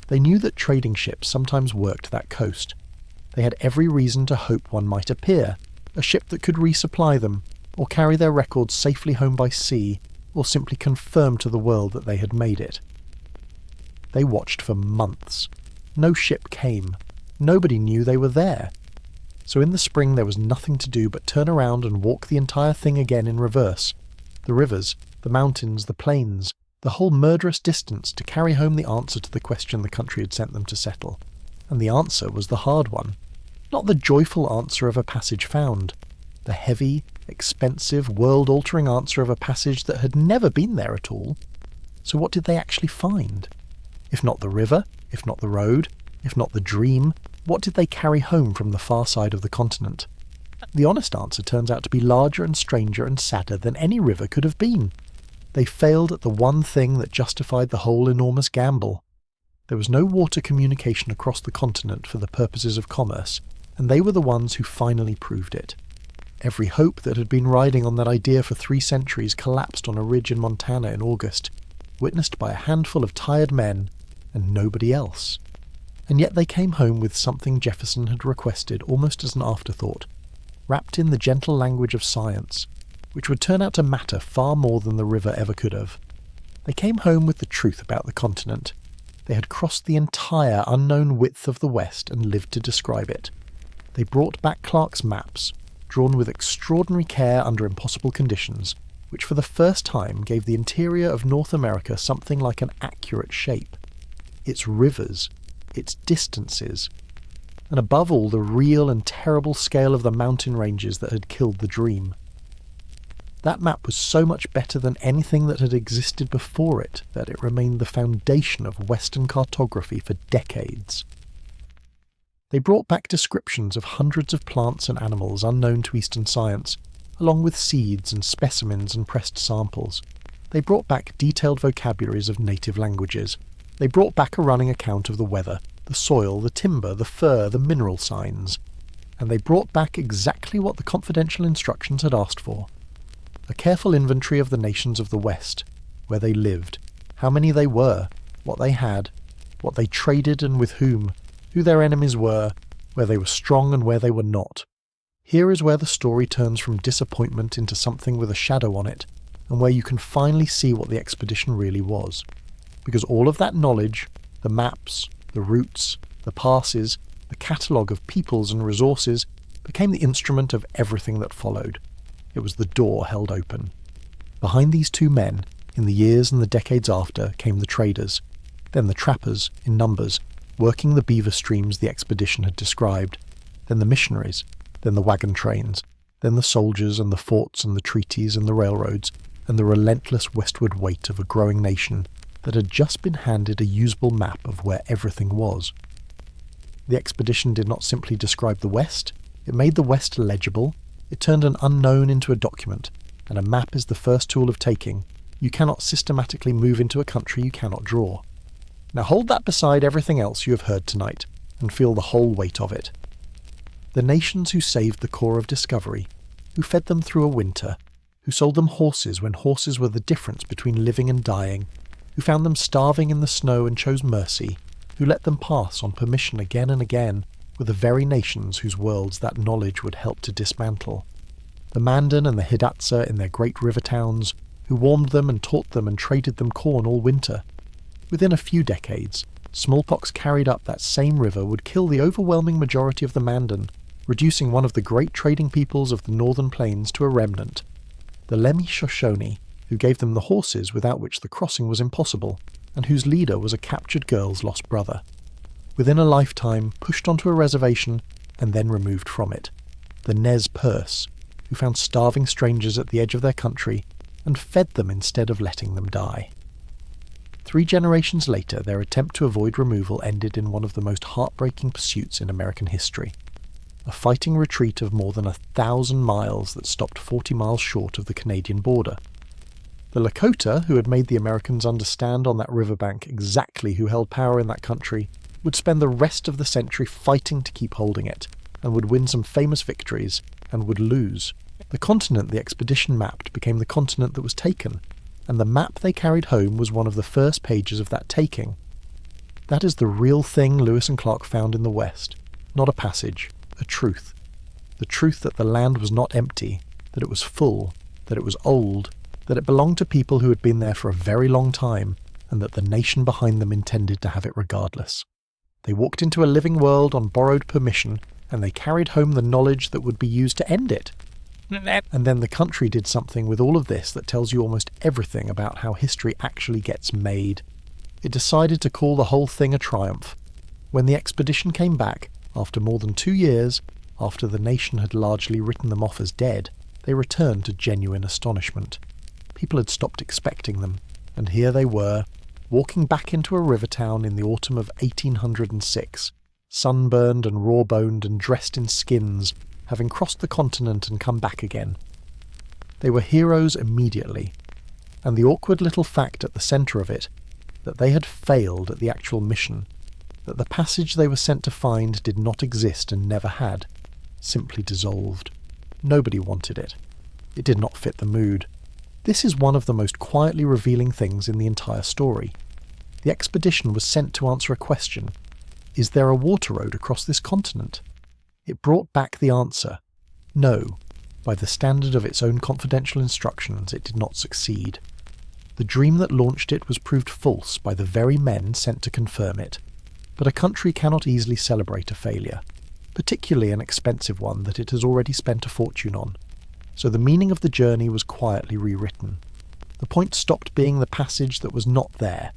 They knew that trading ships sometimes worked that coast. They had every reason to hope one might appear, a ship that could resupply them, or carry their records safely home by sea, or simply confirm to the world that they had made it. They watched for months. No ship came. Nobody knew they were there. So in the spring there was nothing to do but turn around and walk the entire thing again in reverse. The rivers, the mountains, the plains, the whole murderous distance to carry home the answer to the question the country had sent them to settle. And the answer was the hard one. Not the joyful answer of a passage found. The heavy, expensive, world-altering answer of a passage that had never been there at all. So what did they actually find? If not the river, if not the road, if not the dream, what did they carry home from the far side of the continent? The honest answer turns out to be larger and stranger and sadder than any river could have been. They failed at the one thing that justified the whole enormous gamble. There was no water communication across the continent for the purposes of commerce, and they were the ones who finally proved it. Every hope that had been riding on that idea for 3 centuries collapsed on a ridge in Montana in August, witnessed by a handful of tired men and nobody else. And yet they came home with something Jefferson had requested almost as an afterthought, wrapped in the gentle language of science, which would turn out to matter far more than the river ever could have. They came home with the truth about the continent. They had crossed the entire unknown width of the West and lived to describe it. They brought back Clark's maps, drawn with extraordinary care under impossible conditions, which for the first time gave the interior of North America something like an accurate shape. Its rivers, its distances, and above all the real and terrible scale of the mountain ranges that had killed the dream. That map was so much better than anything that had existed before it that it remained the foundation of Western cartography for decades. They brought back descriptions of hundreds of plants and animals unknown to Eastern science, along with seeds and specimens and pressed samples. They brought back detailed vocabularies of native languages. They brought back a running account of the weather, the soil, the timber, the fur, the mineral signs. And they brought back exactly what the confidential instructions had asked for. A careful inventory of the nations of the West, where they lived, how many they were, what they had, what they traded and with whom, who their enemies were, where they were strong and where they were not. Here is where the story turns from disappointment into something with a shadow on it, and where you can finally see what the expedition really was. Because all of that knowledge, the maps, the routes, the passes, the catalogue of peoples and resources, became the instrument of everything that followed. It was the door held open. Behind these 2 men, in the years and the decades after, came the traders, then the trappers, in numbers, working the beaver streams the expedition had described, then the missionaries, then the wagon trains, then the soldiers and the forts and the treaties and the railroads, and the relentless westward weight of a growing nation that had just been handed a usable map of where everything was. The expedition did not simply describe the West, it made the West legible, it turned an unknown into a document, and a map is the first tool of taking. You cannot systematically move into a country you cannot draw. Now hold that beside everything else you have heard tonight, and feel the whole weight of it. The nations who saved the core of discovery, who fed them through a winter, who sold them horses when horses were the difference between living and dying, who found them starving in the snow and chose mercy, who let them pass on permission again and again, were the very nations whose worlds that knowledge would help to dismantle. The Mandan and the Hidatsa in their great river towns, who warmed them and taught them and traded them corn all winter. Within a few decades, smallpox carried up that same river would kill the overwhelming majority of the Mandan, reducing one of the great trading peoples of the northern plains to a remnant. The Lemhi Shoshone, who gave them the horses without which the crossing was impossible, and whose leader was a captured girl's lost brother. Within a lifetime, pushed onto a reservation and then removed from it. The Nez Perce, who found starving strangers at the edge of their country and fed them instead of letting them die. 3 generations later, their attempt to avoid removal ended in one of the most heartbreaking pursuits in American history. A fighting retreat of more than 1,000 miles that stopped 40 miles short of the Canadian border. The Lakota, who had made the Americans understand on that riverbank exactly who held power in that country, would spend the rest of the century fighting to keep holding it, and would win some famous victories, and would lose. The continent the expedition mapped became the continent that was taken, and the map they carried home was one of the first pages of that taking. That is the real thing Lewis and Clark found in the West, not a passage, a truth. The truth that the land was not empty, that it was full, that it was old, that it belonged to people who had been there for a very long time, and that the nation behind them intended to have it regardless. They walked into a living world on borrowed permission, and they carried home the knowledge that would be used to end it. And then the country did something with all of this that tells you almost everything about how history actually gets made. It decided to call the whole thing a triumph. When the expedition came back, after more than 2 years, after the nation had largely written them off as dead, they returned to genuine astonishment. People had stopped expecting them, and here they were, walking back into a river town in the autumn of 1806, sunburned and raw-boned and dressed in skins, having crossed the continent and come back again. They were heroes immediately, and the awkward little fact at the centre of it, that they had failed at the actual mission, that the passage they were sent to find did not exist and never had, simply dissolved. Nobody wanted it. It did not fit the mood. This is one of the most quietly revealing things in the entire story. The expedition was sent to answer a question. Is there a water road across this continent? It brought back the answer. No. By the standard of its own confidential instructions, it did not succeed. The dream that launched it was proved false by the very men sent to confirm it. But a country cannot easily celebrate a failure, particularly an expensive one that it has already spent a fortune on. So the meaning of the journey was quietly rewritten. The point stopped being the passage that was not there.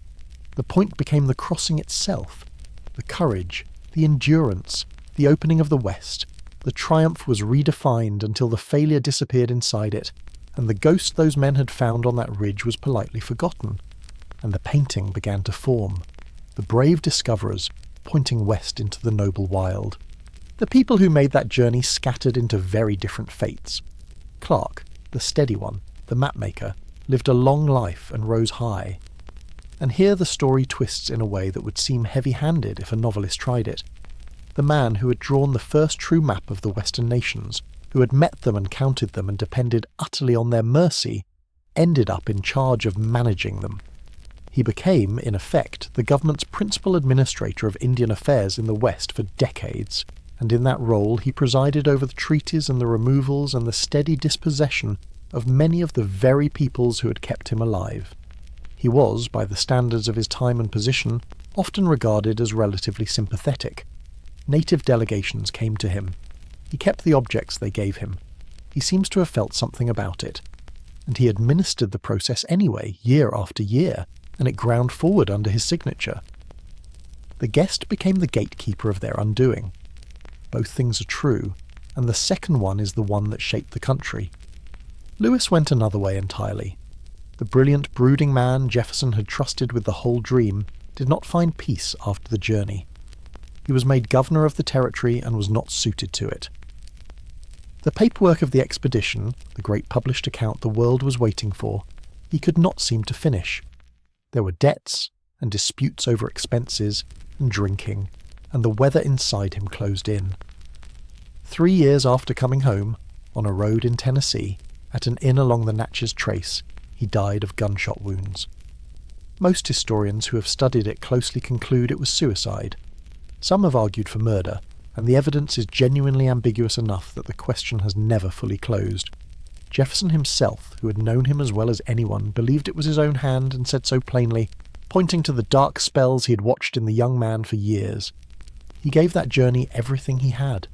The point became the crossing itself. The courage, the endurance, the opening of the West. The triumph was redefined until the failure disappeared inside it, and the ghost those men had found on that ridge was politely forgotten. And the painting began to form. The brave discoverers, pointing west into the noble wild. The people who made that journey scattered into very different fates. Clark, the steady one, the mapmaker, lived a long life and rose high. And here the story twists in a way that would seem heavy-handed if a novelist tried it. The man who had drawn the first true map of the Western nations, who had met them and counted them and depended utterly on their mercy, ended up in charge of managing them. He became, in effect, the government's principal administrator of Indian affairs in the West for decades, and in that role he presided over the treaties and the removals and the steady dispossession of many of the very peoples who had kept him alive. He was, by the standards of his time and position, often regarded as relatively sympathetic. Native delegations came to him. He kept the objects they gave him. He seems to have felt something about it. And he administered the process anyway, year after year, and it ground forward under his signature. The guest became the gatekeeper of their undoing. Both things are true, and the second one is the one that shaped the country. Lewis went another way entirely. The brilliant, brooding man Jefferson had trusted with the whole dream did not find peace after the journey. He was made governor of the territory and was not suited to it. The paperwork of the expedition, the great published account the world was waiting for, he could not seem to finish. There were debts and disputes over expenses and drinking, and the weather inside him closed in. 3 years after coming home, on a road in Tennessee, at an inn along the Natchez Trace, he died of gunshot wounds. Most historians who have studied it closely conclude it was suicide. Some have argued for murder, and the evidence is genuinely ambiguous enough that the question has never fully closed. Jefferson himself, who had known him as well as anyone, believed it was his own hand and said so plainly, pointing to the dark spells he had watched in the young man for years. He gave that journey everything he had.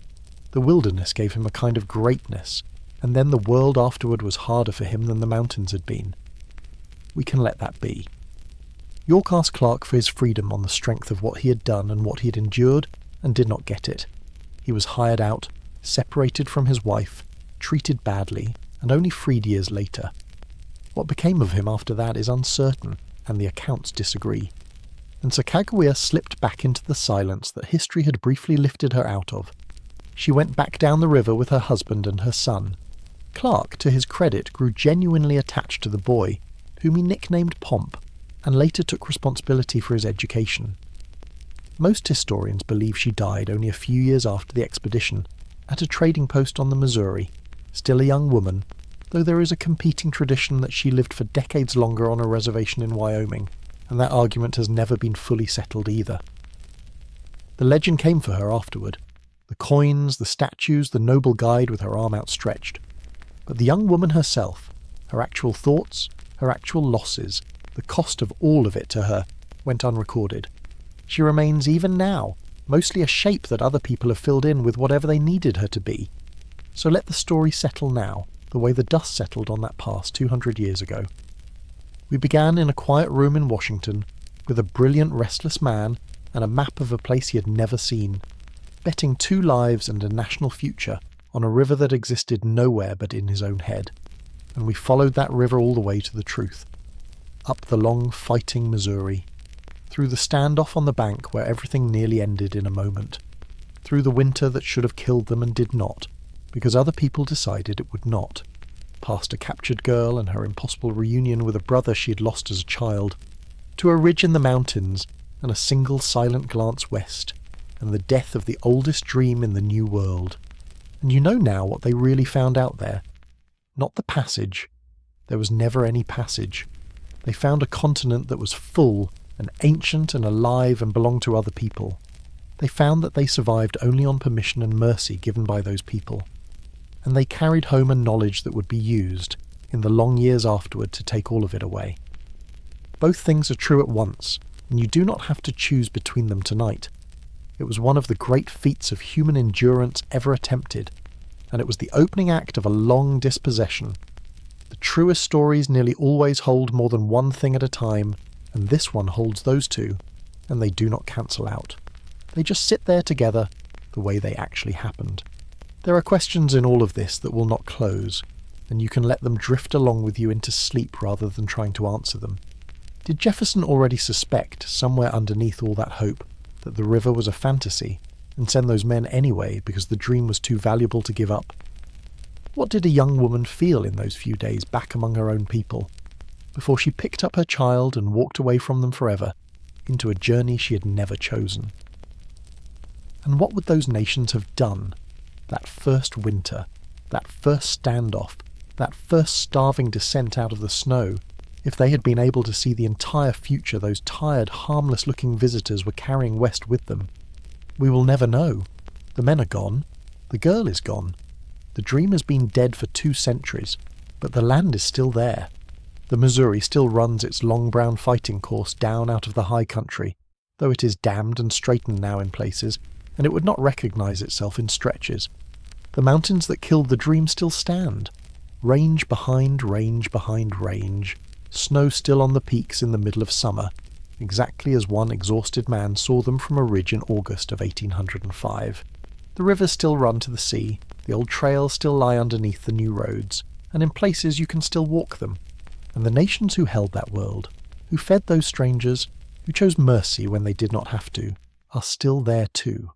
The wilderness gave him a kind of greatness, and then the world afterward was harder for him than the mountains had been. we can let that be. York asked Clark for his freedom on the strength of what he had done and what he had endured, and did not get it. He was hired out, separated from his wife, treated badly, and only freed years later. What became of him after that is uncertain, and the accounts disagree. And Sacagawea slipped back into the silence that history had briefly lifted her out of. She went back down the river with her husband and her son. Clark, to his credit, grew genuinely attached to the boy, whom he nicknamed Pomp, and later took responsibility for his education. Most historians believe she died only a few years after the expedition, at a trading post on the Missouri, still a young woman, though there is a competing tradition that she lived for decades longer on a reservation in Wyoming, and that argument has never been fully settled either. The legend came for her afterward. The coins, the statues, the noble guide with her arm outstretched. But the young woman herself, her actual thoughts, her actual losses, the cost of all of it to her, went unrecorded. She remains even now, mostly a shape that other people have filled in with whatever they needed her to be. So let the story settle now, the way the dust settled on that past 200 years ago. We began in a quiet room in Washington, with a brilliant restless man and a map of a place he had never seen, betting 2 lives and a national future on a river that existed nowhere but in his own head. And we followed that river all the way to the truth. Up the long, fighting Missouri. Through the standoff on the bank where everything nearly ended in a moment. Through the winter that should have killed them and did not, because other people decided it would not. Past a captured girl and her impossible reunion with a brother she had lost as a child. To a ridge in the mountains and a single silent glance west, and the death of the oldest dream in the New World. And you know now what they really found out there. Not the passage. There was never any passage. They found a continent that was full and ancient and alive and belonged to other people. They found that they survived only on permission and mercy given by those people. And they carried home a knowledge that would be used, in the long years afterward, to take all of it away. Both things are true at once, and you do not have to choose between them tonight. It was one of the great feats of human endurance ever attempted, and it was the opening act of a long dispossession. The truest stories nearly always hold more than one thing at a time, and this one holds those two, and they do not cancel out. They just sit there together, the way they actually happened. There are questions in all of this that will not close, and you can let them drift along with you into sleep rather than trying to answer them. Did Jefferson already suspect, somewhere underneath all that hope, that the river was a fantasy, and send those men anyway because the dream was too valuable to give up? What did a young woman feel in those few days back among her own people, before she picked up her child and walked away from them forever, into a journey she had never chosen? And what would those nations have done, that first winter, that first standoff, that first starving descent out of the snow, if they had been able to see the entire future those tired, harmless-looking visitors were carrying west with them? We will never know. The men are gone. The girl is gone. The dream has been dead for 2 centuries, but the land is still there. The Missouri still runs its long brown fighting course down out of the high country, though it is dammed and straightened now in places, and it would not recognize itself in stretches. The mountains that killed the dream still stand. Range behind range behind range. Snow still on the peaks in the middle of summer, exactly as one exhausted man saw them from a ridge in August of 1805. The rivers still run to the sea, the old trails still lie underneath the new roads, and in places you can still walk them. And the nations who held that world, who fed those strangers, who chose mercy when they did not have to, are still there too.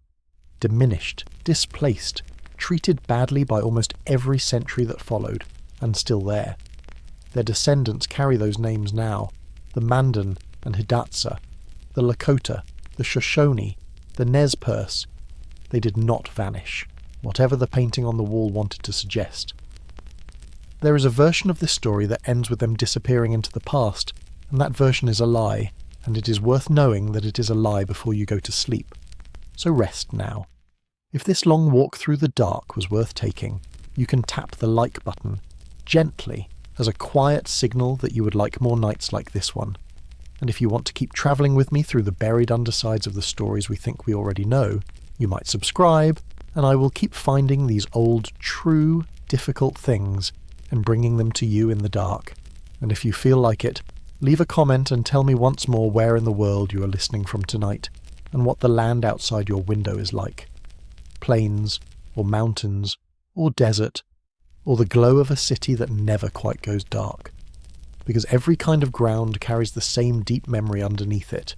Diminished, displaced, treated badly by almost every century that followed, and still there. Their descendants carry those names now, the Mandan and Hidatsa, the Lakota, the Shoshone, the Nez Perce. They did not vanish, whatever the painting on the wall wanted to suggest. There is a version of this story that ends with them disappearing into the past, and that version is a lie, and it is worth knowing that it is a lie before you go to sleep. So rest now. If this long walk through the dark was worth taking, you can tap the like button, gently, as a quiet signal that you would like more nights like this one. And if you want to keep travelling with me through the buried undersides of the stories we think we already know, you might subscribe, and I will keep finding these old, true, difficult things and bringing them to you in the dark. And if you feel like it, Leave a comment and tell me once more where in the world you are listening from tonight, and what the land outside your window is like. Plains, or mountains, or desert, or the glow of a city that never quite goes dark. Because every kind of ground carries the same deep memory underneath it.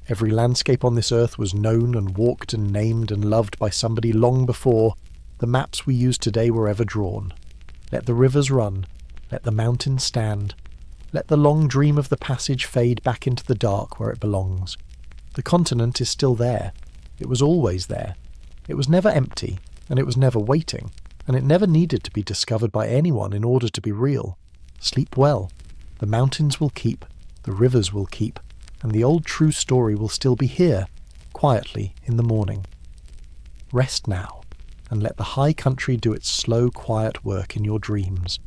Every landscape on this earth was known and walked and named and loved by somebody long before the maps we use today were ever drawn. Let the rivers run, let the mountains stand, let the long dream of the passage fade back into the dark where it belongs. The continent is still there. It was always there. It was never empty, and it was never waiting, and it never needed to be discovered by anyone in order to be real. Sleep well. The mountains will keep, the rivers will keep, and the old true story will still be here, quietly in the morning. Rest now, and let the high country do its slow, quiet work in your dreams.